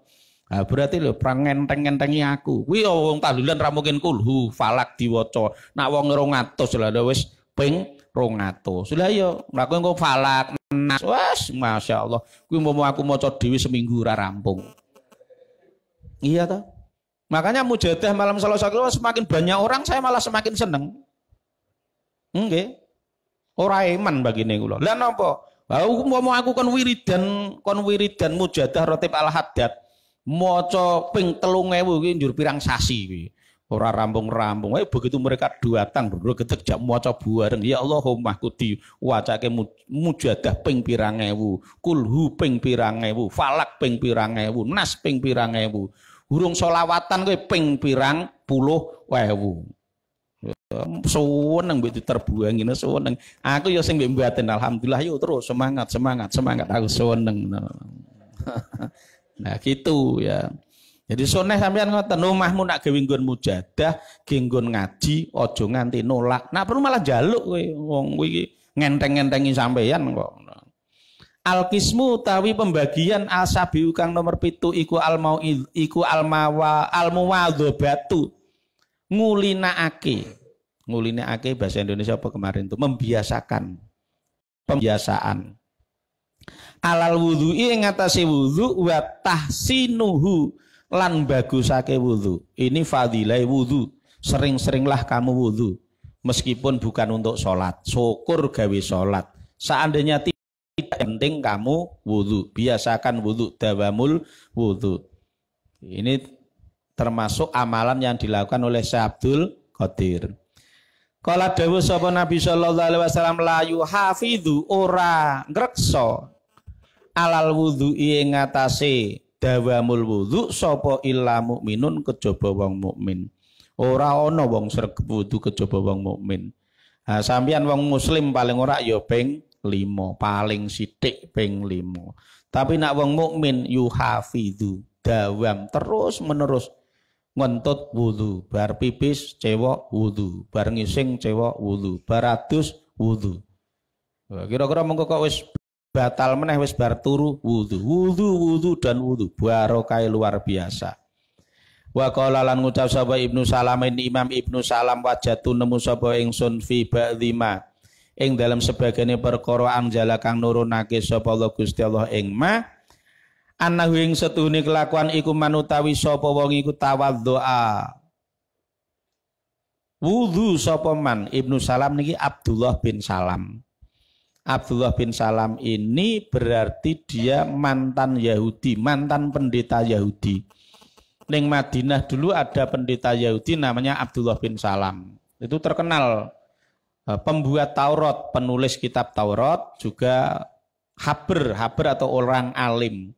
Nah, berarti lho prang ngenteng-ngentengi aku. Kuwi wong tahlilan ra mungkin kulhu falak diwaca. Nak wong 200 lah wis ping 200. Lah yo aku engko falak nas. Wes masyaallah. Kuwi mau aku maca dhewe seminggu ora rampung. Iya toh? Makanya mujadah malam Selasa itu semakin banyak orang saya malah semakin seneng. Nggih. Ora iman bagine kula. Lah napa? Mau aku kon wiridan mujadah rotib al-haddad. Maca ping 3000 iki njur pirang sasi kuwi. Ora rampung-rampung. Begitu mereka datang gedeg jak maca bareng. Ya Allahumma kuti wacake mujadah ping pirang ewu, kulhu ping pirang ewu, falak ping pirang ewu, nas ping pirang ewu. Hurung solawatan kowe ping pirang puluh ewu. Seneng mbek diterbuang ngene seneng. Aku ya sing mbek mbaten alhamdulillah yo terus semangat aku seneng. Nah gitu ya. Jadi suneh sampean ngoten omahmu nak gawe nggon mujadah, nggon ngaji, aja nganti nolak. Nak perlu malah njaluk kowe wong iki ngenteng-ngentengi sampeyan kok. Al-qismu tawi pembagian al-sabiu kang nomor 7 iku al-mau'id iku al-muwadhabatu ngulinakake bahasa Indonesia apa kemarin itu membiasakan pembiasaan alal wudhu'i ing atase wudhu wa tahsinuhu lan bagusake wudhu. Ini fadilah wudhu. Sering-seringlah kamu wudhu meskipun bukan untuk sholat. Syukur gawe sholat. Seandainya tidak penting kamu wudhu, biasakan wudhu, dawamul wudhu. Ini termasuk amalan yang dilakukan oleh Syekh Abdul Qadir. Kala dawuh sapa Nabi sallallahu alaihi wasallam la yuhafidhu ora ngreksa alal wudhu ing ngatasé dawamul wudhu sapa illa mukminun kejaba wong mukmin. Ora ana wong sregep wudhu kejaba wong mukmin. Ha sampeyan wong muslim paling ora ya ping 5, paling sithik ping 5. Tapi nak wong mukmin yuhafidhu dawam terus menerus ngentut wudhu, bar pipis cewek wudhu, bar ngising cewek wudhu, bar adus wudhu. Kira-kira mengko kok wis batal meneh wis bar turu wudhu dan wudhu barokah luar biasa. Wa qala lan ngucap sapa Ibnu Salam ini Imam Ibnu Salam wajatu nemu sapa ingsun fi ba'dhima ing dalam sebagiane perkara anjala kang nurunake sapa Allah Gusti Allah ing ma anahu ing setuhune kelakuan iku manutawi sapa wong iku tawaddoa wudhu sapa man. Ibnu Salam niki Abdullah bin Salam. Abdullah bin Salam ini berarti dia mantan Yahudi, mantan pendeta Yahudi. Ning Madinah dulu ada pendeta Yahudi namanya Abdullah bin Salam. Itu terkenal pembuat Taurat, penulis kitab Taurat, juga haber atau orang alim.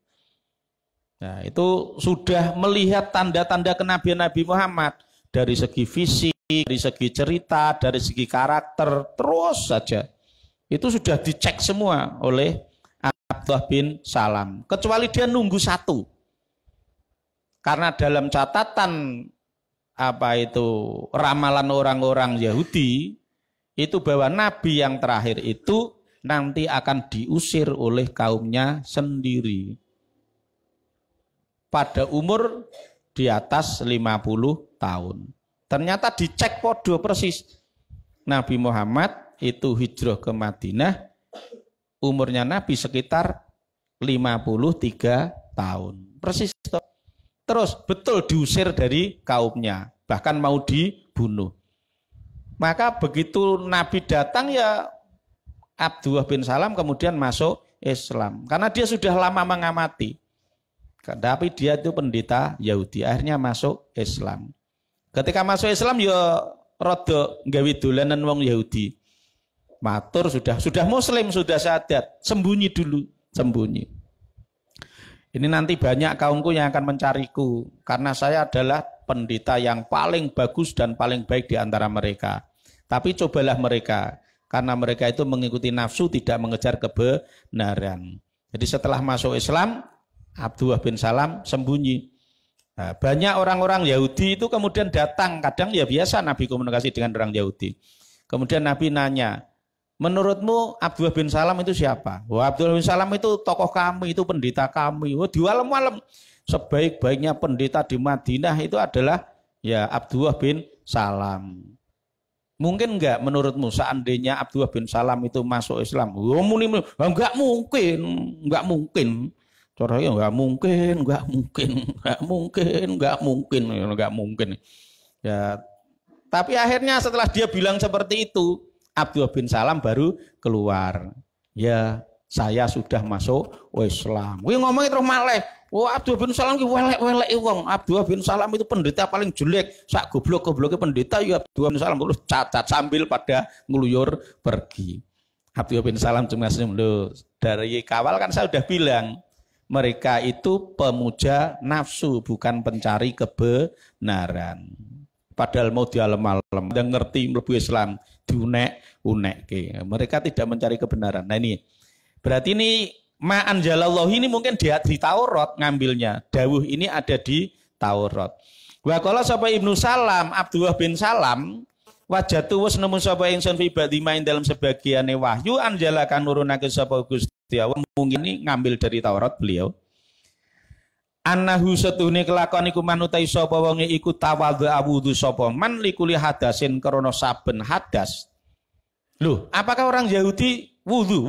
Nah, itu sudah melihat tanda-tanda kenabian Nabi Muhammad dari segi fisik, dari segi cerita, dari segi karakter, terus saja. Itu sudah dicek semua oleh Abdullah bin Salam. Kecuali dia nunggu satu. Karena dalam catatan ramalan orang-orang Yahudi itu bahwa nabi yang terakhir itu nanti akan diusir oleh kaumnya sendiri. pada umur di atas 50 tahun. Ternyata dicek podo persis. Nabi Muhammad itu hijrah ke Madinah, umurnya Nabi sekitar 53 tahun. Persis. Terus betul diusir dari kaumnya, bahkan mau dibunuh. Maka begitu Nabi datang ya Abdullah bin Salam kemudian masuk Islam. Karena dia sudah lama mengamati. Tapi dia itu pendeta Yahudi, akhirnya masuk Islam. Ketika masuk Islam ya rada gawe dolanan wong Yahudi. Matur sudah muslim, sudah syahadat, sembunyi dulu, sembunyi. Ini nanti banyak kaumku yang akan mencariku karena saya adalah pendeta yang paling bagus dan paling baik di antara mereka. Tapi cobalah mereka, karena mereka itu mengikuti nafsu, tidak mengejar kebenaran. Jadi setelah masuk Islam, Abdullah bin Salam sembunyi. Nah, banyak orang-orang Yahudi itu kemudian datang, kadang ya biasa Nabi komunikasi dengan orang Yahudi. Kemudian Nabi nanya, menurutmu Abdullah bin Salam itu siapa? Wah, Abdullah bin Salam itu tokoh kami, itu pendeta kami. Wah, diwalem-walem. Sebaik-baiknya pendeta di Madinah itu adalah ya Abdullah bin Salam. Mungkin enggak menurutmu seandainya Abdullah bin Salam itu masuk Islam? Oh, enggak mungkin, enggak mungkin. Caranya enggak mungkin. Ya, tapi akhirnya setelah dia bilang seperti itu, Abdullah bin Salam baru keluar. Ya, saya sudah masuk Islam. Wih ngomongnya terus maleh. Oh, Abdullah bin Salam ki welek-welek wong. Abdullah bin Salam itu pendeta paling jelek. Sak goblok-gobloknya pendeta ya Abdullah bin Salam terus cacat sambil pada ngeluyur pergi. Abdullah bin Salam cuma senyum, loh, dari kawal kan saya sudah bilang, mereka itu pemuja nafsu bukan pencari kebenaran. Padahal mau dialem-alem, dan ngerti mlebu Islam, diunek-unekke. Mereka tidak mencari kebenaran. Nah ini, berarti ini ma'anjalallahu ini mungkin di Taurat ngambilnya. Dawuh ini ada di Taurat. Wa qala sapa Ibnu Salam, Abdullah bin Salam, wajatu wis nemu sapa ingsun fi badimain dalam sebagiane wahyu anjalakan nurunake sapa Gusti Allah. Mungkin ini ngambil dari Taurat beliau. Annahu setuhne kelakon iku manutai sapa wonge iku tawadhu awudhu sapa man likuli hadasin krana saben hadas. Loh, apakah orang Yahudi wudu?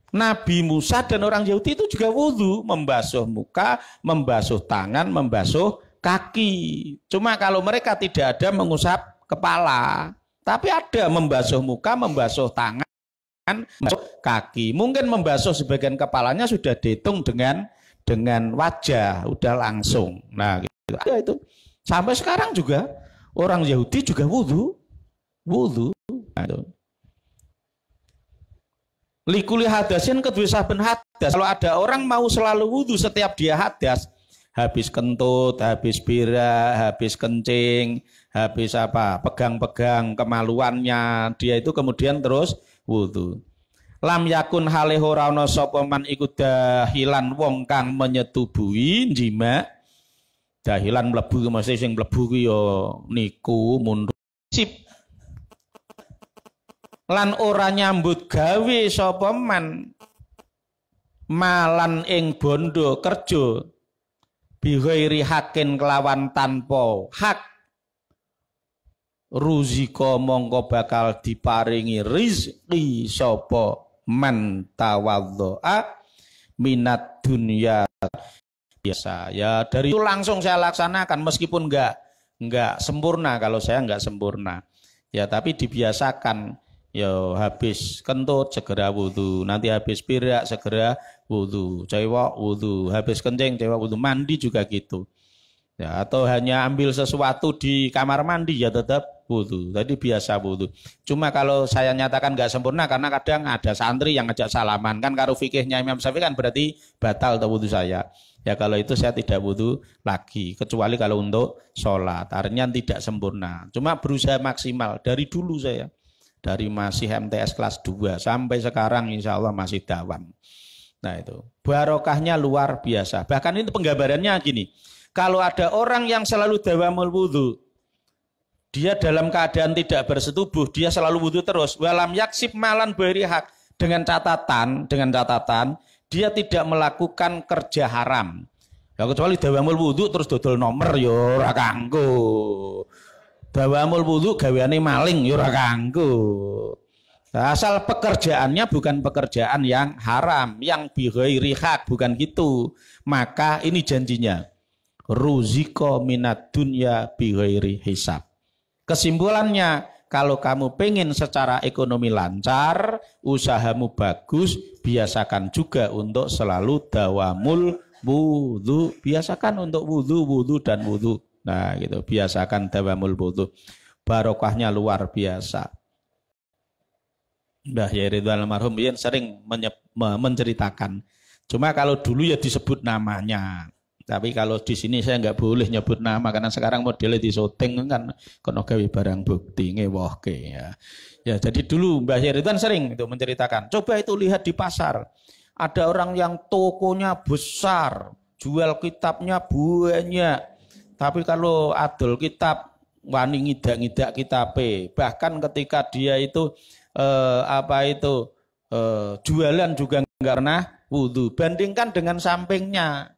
Nabi Musa dan orang Yahudi itu juga wudu, membasuh muka, membasuh tangan, membasuh kaki. Cuma kalau mereka tidak ada mengusap kepala, tapi ada membasuh muka, membasuh tangan, membasuh kaki. Mungkin membasuh sebagian kepalanya sudah dihitung dengan wajah, udah langsung. Nah, gitu. Ya, itu. Sampai sekarang juga orang Yahudi juga wudu. Nah, itu. Likuli hadasin kedua saben hadas. Kalau ada orang mau selalu wudu setiap dia hadas, habis kentut, habis bira, habis kencing, habis apa, pegang-pegang kemaluannya, dia itu kemudian terus wudu. Lam yakun halih ora ana sapa man iku dahilan wong kang menyetubuhi jima. Dahilan mlebu mesti sing mlebu ku ya niku mundur. Sip. Lan ora nyambut gawe sapa man malan ing bondo kerja bighairi hakin kelawan tanpa hak ruzika mongko bakal diparingi rizki sapa man tawaddoa minat dunya biasa. Ya dari itu langsung saya laksanakan meskipun enggak sempurna, kalau saya enggak sempurna. Ya tapi dibiasakan. Ya habis kentut segera wudu, nanti habis pirak segera wudu, cewek wudu, habis kencing cewek wudu, mandi juga gitu. Ya atau hanya ambil sesuatu di kamar mandi ya tetap wudu. Tadi biasa wudu. Cuma kalau saya nyatakan nggak sempurna karena kadang ada santri yang ngajak salaman kan karo fikihnya Imam Syafi'i kan berarti batal atau wudu saya. Ya kalau itu saya tidak wudu lagi kecuali kalau untuk sholat. Artinya tidak sempurna. Cuma berusaha maksimal dari dulu saya. Dari masih MTS kelas 2 sampai sekarang insya Allah masih dawam. Nah itu barokahnya luar biasa. Bahkan itu penggambarannya gini. Kalau ada orang yang selalu dawamul wudu, dia dalam keadaan tidak bersetubuh, dia selalu wudu terus. Walam yaksib malan beri hak dengan catatan dia tidak melakukan kerja haram. Ya kecuali dawamul wudu terus dodol nomor ya ora kanggo. Dawamul wudu gaweane maling ya ora kanggo. Asal pekerjaannya bukan pekerjaan yang haram, yang bighairi hak, bukan gitu. Maka ini janjinya. Ruziko minad dunya bighairi hisab. Kesimpulannya, kalau kamu pengen secara ekonomi lancar, usahamu bagus, biasakan juga untuk selalu dawamul wudu. Biasakan untuk wudu dan wudu. Nah gitu, biasakan dawamul wudu. Barokahnya luar biasa. Mbah Yai Ridwan almarhum yang sering menceritakan. Cuma kalau dulu ya disebut namanya. Tapi kalau di sini saya nggak boleh nyebut nama karena sekarang modelnya di syuting kan kono gawe barang bukti ngewohke ya. Ya jadi dulu Mbah Yai Ridwan sering itu menceritakan. Coba itu lihat di pasar. Ada orang yang tokonya besar, jual kitabnya banyak. Tapi kalau adol kitab wani ngidak-ngidak kitabe. Bahkan ketika dia itu jualan juga enggak pernah wudu. Bandingkan dengan sampingnya,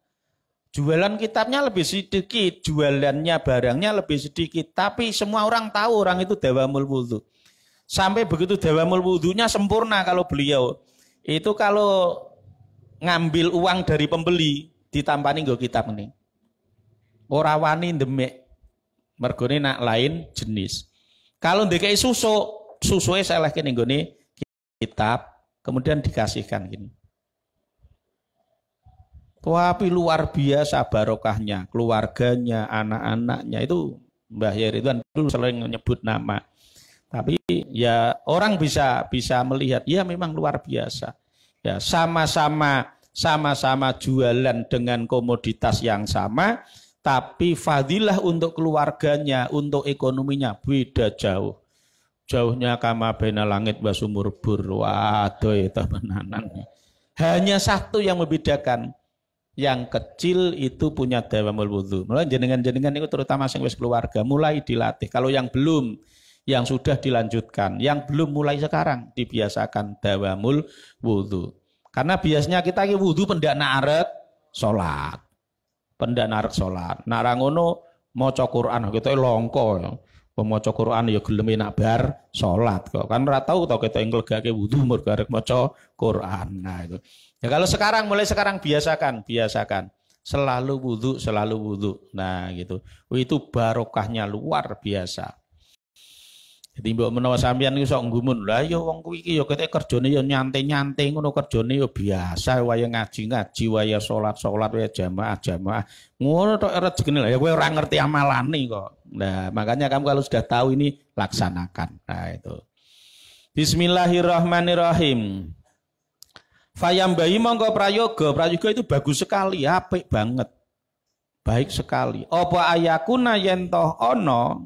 jualan kitabnya lebih sedikit, jualannya barangnya lebih sedikit, tapi semua orang tahu orang itu dawamul wudu. Sampai begitu dawamul wudunya sempurna kalau beliau itu kalau ngambil uang dari pembeli ditampani nggo kitab ini. Ora wani ndemek mergone nak lain jenis. Kalau ndekeki susuke selehke ning nggone kitab, kemudian dikasihkan gini. Tapi luar biasa barokahnya, keluarganya, anak-anaknya itu Mbah Yai Ridwan dulu sering menyebut nama. Tapi ya orang bisa melihat, ya memang luar biasa. Ya sama-sama jualan dengan komoditas yang sama, tapi fadilah untuk keluarganya, untuk ekonominya beda jauh. Jauhnya kama baina langit wa sumur bur. Waduh itu benanan. Hanya satu yang membedakan. Yang kecil itu punya dawamul wudu. Mulai jenengan-jenengan itu terutama sing wis keluarga mulai dilatih. Kalau yang belum, yang sudah dilanjutkan. Yang belum mulai sekarang dibiasakan dawamul wudu. Karena biasanya kita ki wudu pendak narek salat. Pendak narek salat. Nak ra ngono maca Quran kita longko. Pemaca Quran ya gelem nak bar salat kok. Kan ora tau to kita nglegake wudu mergo arep maca Quran. Nah itu. Ya kalau sekarang mulai sekarang biasakan selalu wudu. Nah gitu. Itu barokahnya luar biasa. Jadi mbok menawa sampeyan iku sok nggumun. Lah ya wong kuwi iki ya ketek kerjane ya nyantai-nyantai ngono kerjane ya biasa waya ngaji-ngaji, waya salat-salat, waya jamaah-jamaah. Ngono tok rezekine lah ya kowe ora ngerti amalane kok. Nah, makanya kamu kalau sudah tahu ini laksanakan. Nah, itu. Bismillahirrahmanirrahim. Fayambahi mongko prayoga itu bagus sekali, apik banget. Baik sekali. Apa ayakuna yen toh ana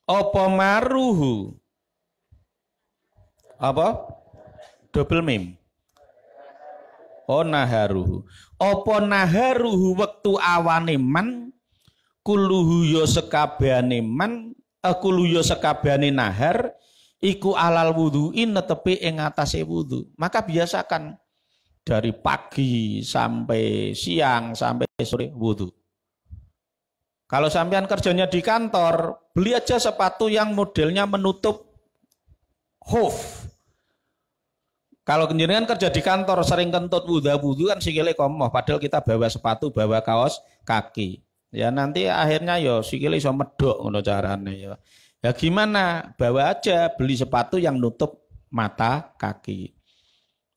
apa maruhu? Apa? Double mim. Oh naharuhu. Apa naharuhu wektu awane man kuluhu yo sekabehane man kuluhu yo sekabehane nahar iku alal wuduin netepi ing atase wudu. Maka biasakan dari pagi sampai siang sampai sore wudu. Kalau sampean kerjanya di kantor, beli aja sepatu yang modelnya menutup hoof. Kalau jenengan kerja di kantor sering kentut wudu kan sikile komoh, padahal kita bawa sepatu, bawa kaos kaki. Ya nanti akhirnya yo sikile iso medhok ngono carane ya. Ya gimana? Bawa aja beli sepatu yang nutup mata kaki.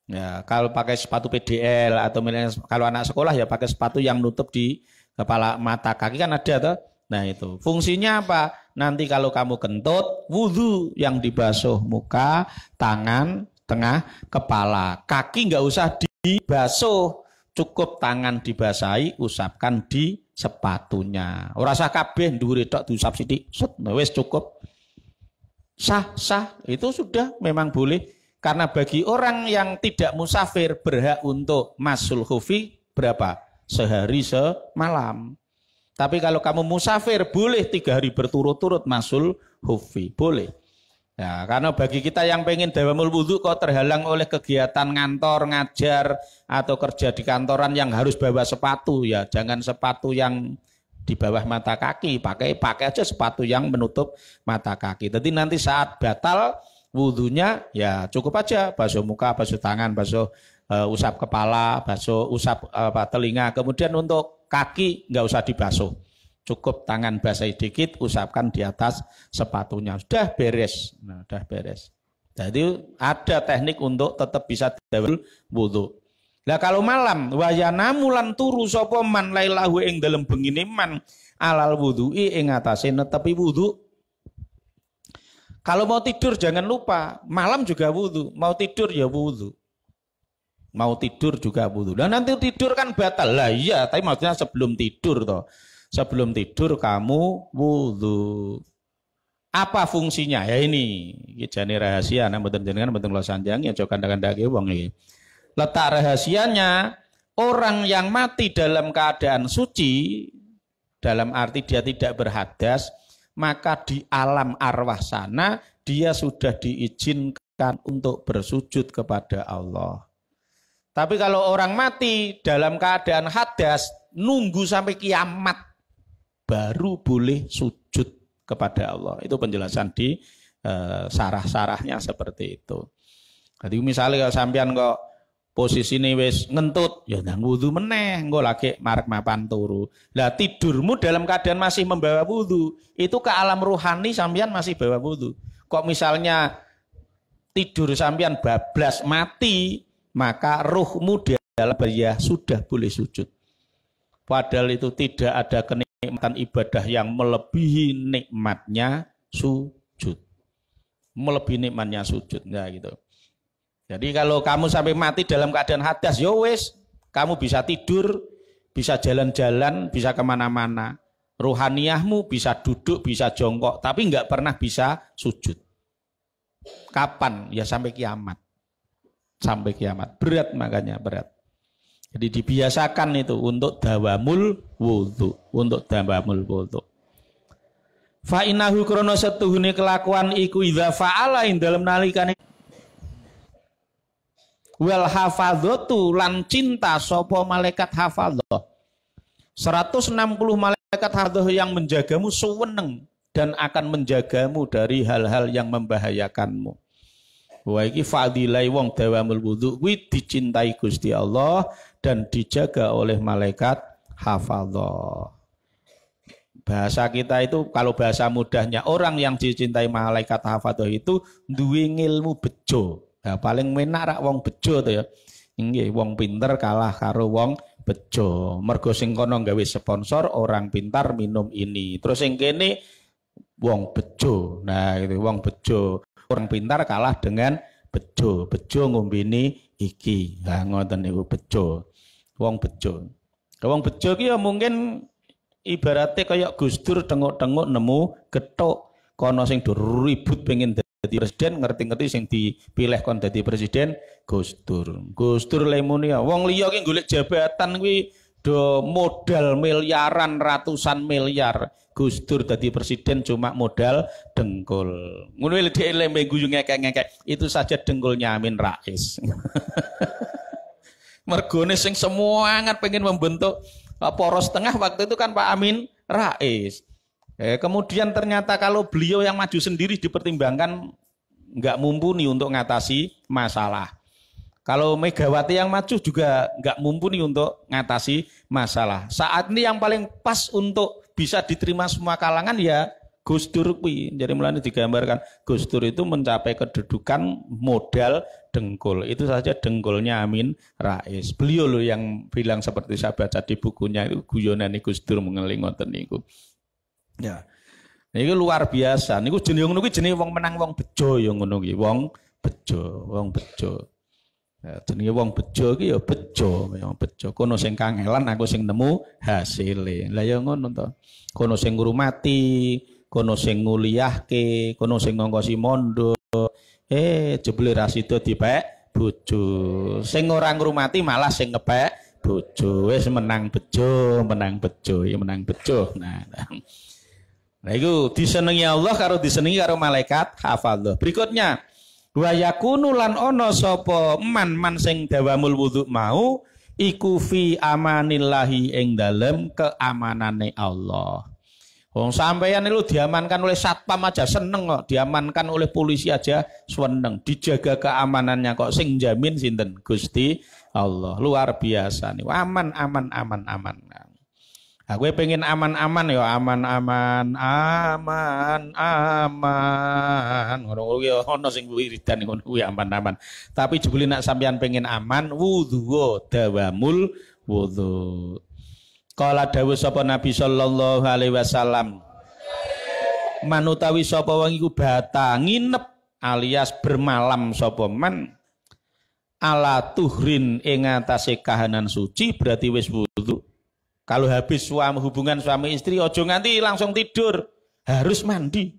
Ya, kalau pakai sepatu PDL atau kalau anak sekolah ya pakai sepatu yang nutup di kepala mata kaki kan ada tuh. Nah itu fungsinya apa? Nanti kalau kamu kentut, wudu yang dibasuh muka, tangan, tengah, kepala, kaki nggak usah dibasuh, cukup tangan dibasahi, usapkan di sepatunya. Ora usah kabeh ndure tok diusap sithik, wis cukup. Sah itu sudah memang boleh karena bagi orang yang tidak musafir berhak untuk masul khufi berapa? sehari semalam. Tapi kalau kamu musafir boleh 3 hari berturut-turut masul hufi, boleh. Ya, karena bagi kita yang pengen dawamul wudhu kok terhalang oleh kegiatan ngantor, ngajar atau kerja di kantoran yang harus bawa sepatu, ya jangan sepatu yang di bawah mata kaki, pakai aja sepatu yang menutup mata kaki. Jadi nanti saat batal wudhunya ya cukup aja basuh muka, basuh tangan, basuh usap kepala, basuh usap telinga. Kemudian untuk kaki nggak usah dibasuh. Cukup tangan basahi dikit, usapkan di atas sepatunya. Sudah beres. Nah, sudah beres. Jadi ada teknik untuk tetap bisa dawamul wudhu. Lah kalau malam wayana mulan turu sapa man lailahu ing dalem bengine man alal wudhu'i ing atase netepi wudhu. Kalau mau tidur jangan lupa, malam juga wudhu, mau tidur ya wudhu. Mau tidur juga wudhu. Dan nanti tidur kan batal. Lah iya, tapi maksudnya sebelum tidur toh. Sebelum tidur kamu wudhu. Apa fungsinya? Ya ini jane rahasia, nah mboten jenengan mboten kula sanjang ya aja kandha-kandhake wong iki. Letak rahasianya orang yang mati dalam keadaan suci, dalam arti dia tidak berhadas, maka di alam arwah sana dia sudah diizinkan untuk bersujud kepada Allah. Tapi kalau orang mati dalam keadaan hadas, nunggu sampai kiamat baru boleh sujud kepada Allah. Itu penjelasan di sarah-sarahnya seperti itu. Jadi misalnya kalau sampean kok posisi ini wis ngentut, ya ndang wudu meneh, engko lagi marek mapan turu. Lah tidurmu dalam keadaan masih membawa wudu, itu ke alam rohani sampean masih bawa wudu. Kok misalnya tidur sampean bablas mati, maka ruhmu dalam bahaya sudah boleh sujud. Padahal itu tidak ada kenikmatan ibadah yang melebihi nikmatnya sujud. Melebihi nikmatnya sujud, ya gitu. Jadi kalau kamu sampai mati dalam keadaan hadas, ya wis, kamu bisa tidur, bisa jalan-jalan, bisa kemana-mana. Rohaniyahmu bisa duduk, bisa jongkok, tapi nggak pernah bisa sujud. Kapan? Ya sampai kiamat. Sampai kiamat. Berat makanya, berat. Jadi dibiasakan itu untuk dawamul wudhu, untuk dawamul wudhu. Fa innahu krana setuhune kelakuan iku idza fa'ala ing dalem nalikane wal hafadzatu lan cinta sapa malaikat hafadzah. 160 malaikat hafadzah yang menjagamu seweneng dan akan menjagamu dari hal-hal yang membahayakanmu. Wah iki fadilai wong dawamul wudhu kuwi dicintai Gusti Allah dan dijaga oleh malaikat hafadzah. Bahasa kita itu kalau bahasa mudahnya orang yang dicintai malaikat hafadzah itu duwe ilmu bejo. Nah, paling menak rak wong bejo to ya. Nggih, wong pinter kalah karo wong bejo. Mergo sing kono gawe sponsor orang pintar minum ini. Terus sing kene wong bejo. Nah, itu wong bejo. Orang pintar kalah dengan bejo. Bejo ngombene iki. Nah, ngoten niku bejo. Wong bejo. Wong bejo ki ya mungkin ibaratnya kayak Gus Dur tengok-tengok nemu getok kono sing ribut pengen dadi presiden, ngerti-ngerti sing dipilih kon dadi presiden Gus Dur. Gus Dur lemune ya wong liya ki golek jabatan kuwi do modal miliaran, ratusan miliar. Gus Dur dadi presiden cuma modal dengkul. Ngono lho dhek lembe guyu ngekek-ngekek. Itu saja dengkulnya Amin Rais. Mergone sing semangat pengen membentuk poros tengah waktu itu kan Pak Amin Rais. Kemudian ternyata kalau beliau yang maju sendiri dipertimbangkan nggak mumpuni untuk ngatasi masalah. Kalau Megawati yang maju juga nggak mumpuni untuk ngatasi masalah. Saat ini yang paling pas untuk bisa diterima semua kalangan ya Gus Dur kuwi. Jadi mulanya digambarkan Gus Dur itu mencapai kedudukan modal dengkul. Itu saja dengkulnya Amin Rais. Beliau loh yang bilang seperti saya baca di bukunya itu guyonan Gus Dur mengeling ngoten niku. Ya. Niku luar biasa. Niku jenenge ngono kuwi jenenge wong menang wong bejo ya ngono kuwi. Wong bejo, wong bejo. Ya, jenenge wong bejo ki ya bejo, ya bejo. Kono sing kangelan aku sing nemu hasile. Lah ya ngono to. Kono sing ngurmati, kono sing nguliyahke, kono sing ngongkosi mondo. Jebule ra sida dipek bojo. Sing ora ngurmati malah sing ngepek bojo. Wis menang bejo, menang bejo, ya menang bejo. Nah itu disenengi Allah karo disenengi karo malaikat hafadzah. Berikutnya wa yakunu lan ono sapa man sing dawamul wudu mau iku fi amanillahi ing dalem keamanane Allah. Wong sampeyan itu diamankan oleh satpam aja seneng kok, diamankan oleh polisi aja seneng, dijaga keamanannya kok sing jamin sinten? Gusti Allah. Luar biasa nih. Aman. Aku pengen aman-aman ya, aman. Ngono kuwi ono sing wiridan ngono kuwi aman. Tapi jebule nak sampean pengen aman, wudu dawamul wudu. Kala dawuh sapa Nabi sallallahu alaihi wasallam. Manutawi sapa wong iku bata nginep alias bermalam sapa man ala tuhrin ing atase kahanan suci berarti wis wudu. Kalau habis hubungan suami istri, ojo nganti langsung tidur, harus mandi.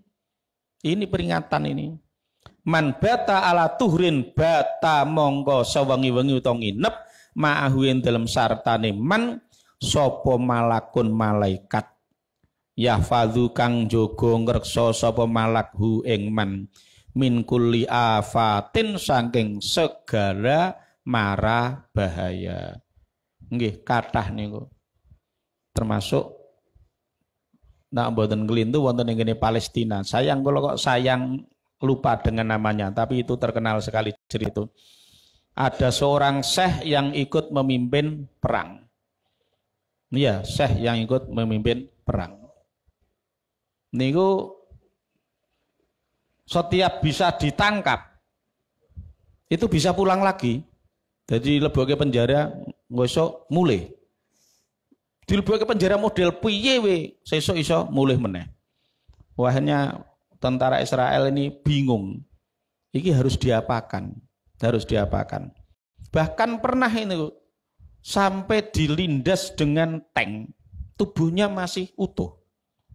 Ini peringatan ini. Man bata ala tuhrin bata mongko sawengi-wengi utawa nginep ma'ahuin dalam sartane man sapa malakun malaikat. Yahfadzu kang jaga ngreksa sapa malakhu ing man min kulli afatin saking segala mara bahaya. Nggih kathah niku. Termasuk nak mboten kelintu wonten ing kene Palestina. Sayang kalau kok sayang lupa dengan namanya, tapi itu terkenal sekali cerita. Ada seorang syekh yang ikut memimpin perang. Iya, syekh yang ikut memimpin perang. Niku setiap bisa ditangkap itu bisa pulang lagi. Jadi leboke penjara ngosok mulai. Dilebokake penjara model piye we sesuk iso mulih meneh. Wahnya tentara Israel ini bingung. Iki harus diapakan? Bahkan pernah ini sampai dilindas dengan tank, tubuhnya masih utuh,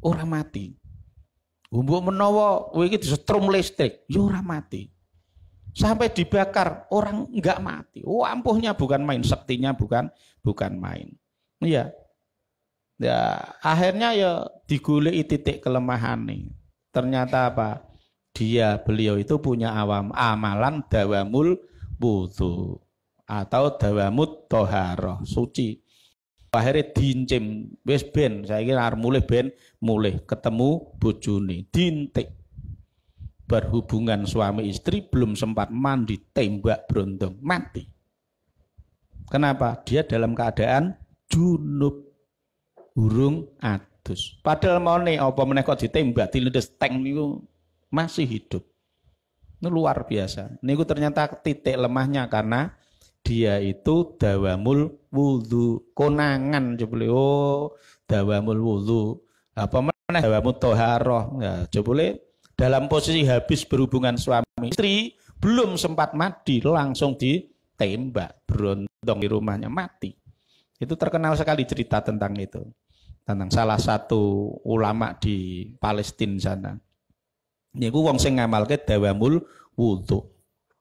ora mati. Mbok menawa kowe iki disetrum listrik, ya ora mati. Sampai dibakar, orang enggak mati. Oh, ampuhnya bukan main, saktinya bukan main. Iya. Ya, akhirnya ya digoleki titik kelemahan nih. Ternyata apa? Beliau itu punya amalan dawamul wudu atau dawamut toharoh suci. Akhirnya diincim, wis ben, saya kira mulai ketemu bojone, dintik. Berhubungan suami istri belum sempat mandi, tembak berondong, mati. Kenapa? Dia dalam keadaan junub. Urung adus. Padahal mau nih apa meneh kok ditembak dilindes tank niku masih hidup. Ini luar biasa. Niku ternyata titik lemahnya karena dia itu dawamul wudu, konangan jebule. Oh, dawamul wudu. Apa meneh dawamut toharoh. Ya, jebule dalam posisi habis berhubungan suami istri belum sempat mandi langsung ditembak berondong di rumahnya mati. Itu terkenal sekali cerita tentang itu. Tentang salah satu ulama di Palestina sana. Niku wong sing ngamalke dawamul wudu.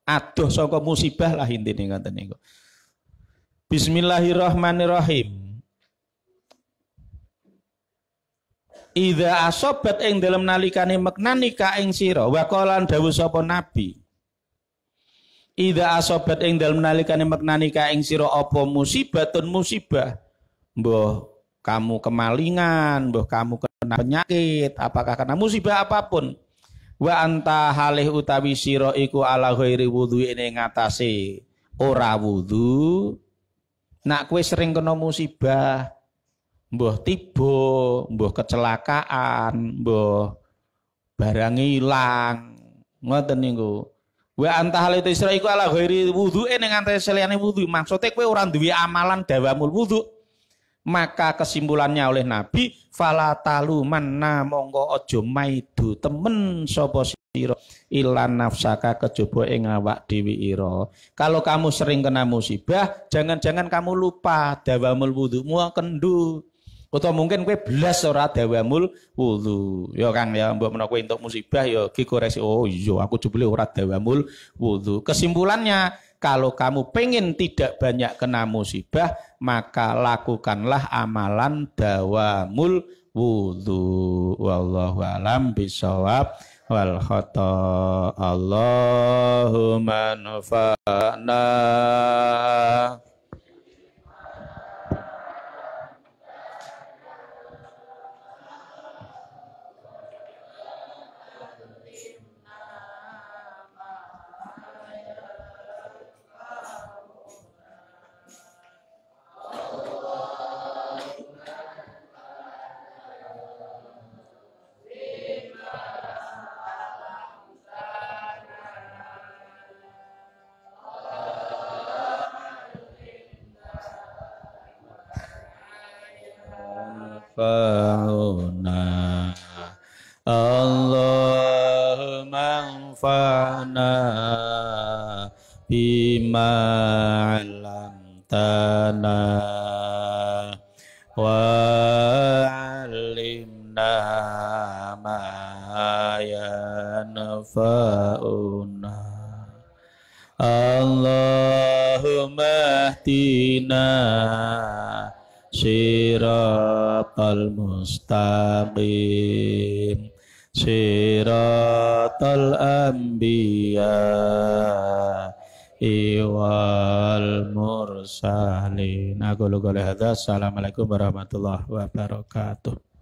Adoh saka musibah lah intine ngoten niku. Bismillahirrahmanirrahim. Idza asobat ing dalem nalikane meknani ka ing sira wa qalan dawuh sapa nabi. Idza asobat ing dalem nalikane meknani ka ing sira apa musibatun musibah. Mbah kamu kemalingan, mbah kamu kena penyakit, apakah kena musibah apapun. Wa anta halih utawi sira iku ala ghairi wudu ing ngatasé ora wudu. Nak kowe sering kena musibah, mbah tiba, mbah kecelakaan, mbah barang ilang, ngoten niku. Wa anta halih sira iku ala ghairi wudu ing ngatasé liyane wudu. Maksude kowe ora duwe amalan dawamul wudu. Maka kesimpulannya oleh Nabi fala talumanna monggo aja maidu temen sapa sira ilan nafsaka kejaba ing awak dhewe ira. Kalau kamu sering kena musibah, jangan-jangan kamu lupa dawamul wudumu kendu. Utawa mungkin kowe blas ora dawamul wudu. Ya Kang ya, mbok menawa kowe entuk musibah ya dikoreksi. Oh iya, aku jebule ora dawamul wudu. Kesimpulannya, kalau kamu pengen tidak banyak kena musibah, maka lakukanlah amalan dawamul wudu. Wallahu alam bisawab wal khata. Allahumma nafa'na. Fauna Allahumma anfa'na bima 'allamtana wa 'allimna ma yanfa'una Allahumma hdina Siratal mustaqim Siratal anbiya wal mursalin. Aku lu qouli hadza. Assalamualaikum warahmatullahi wabarakatuh.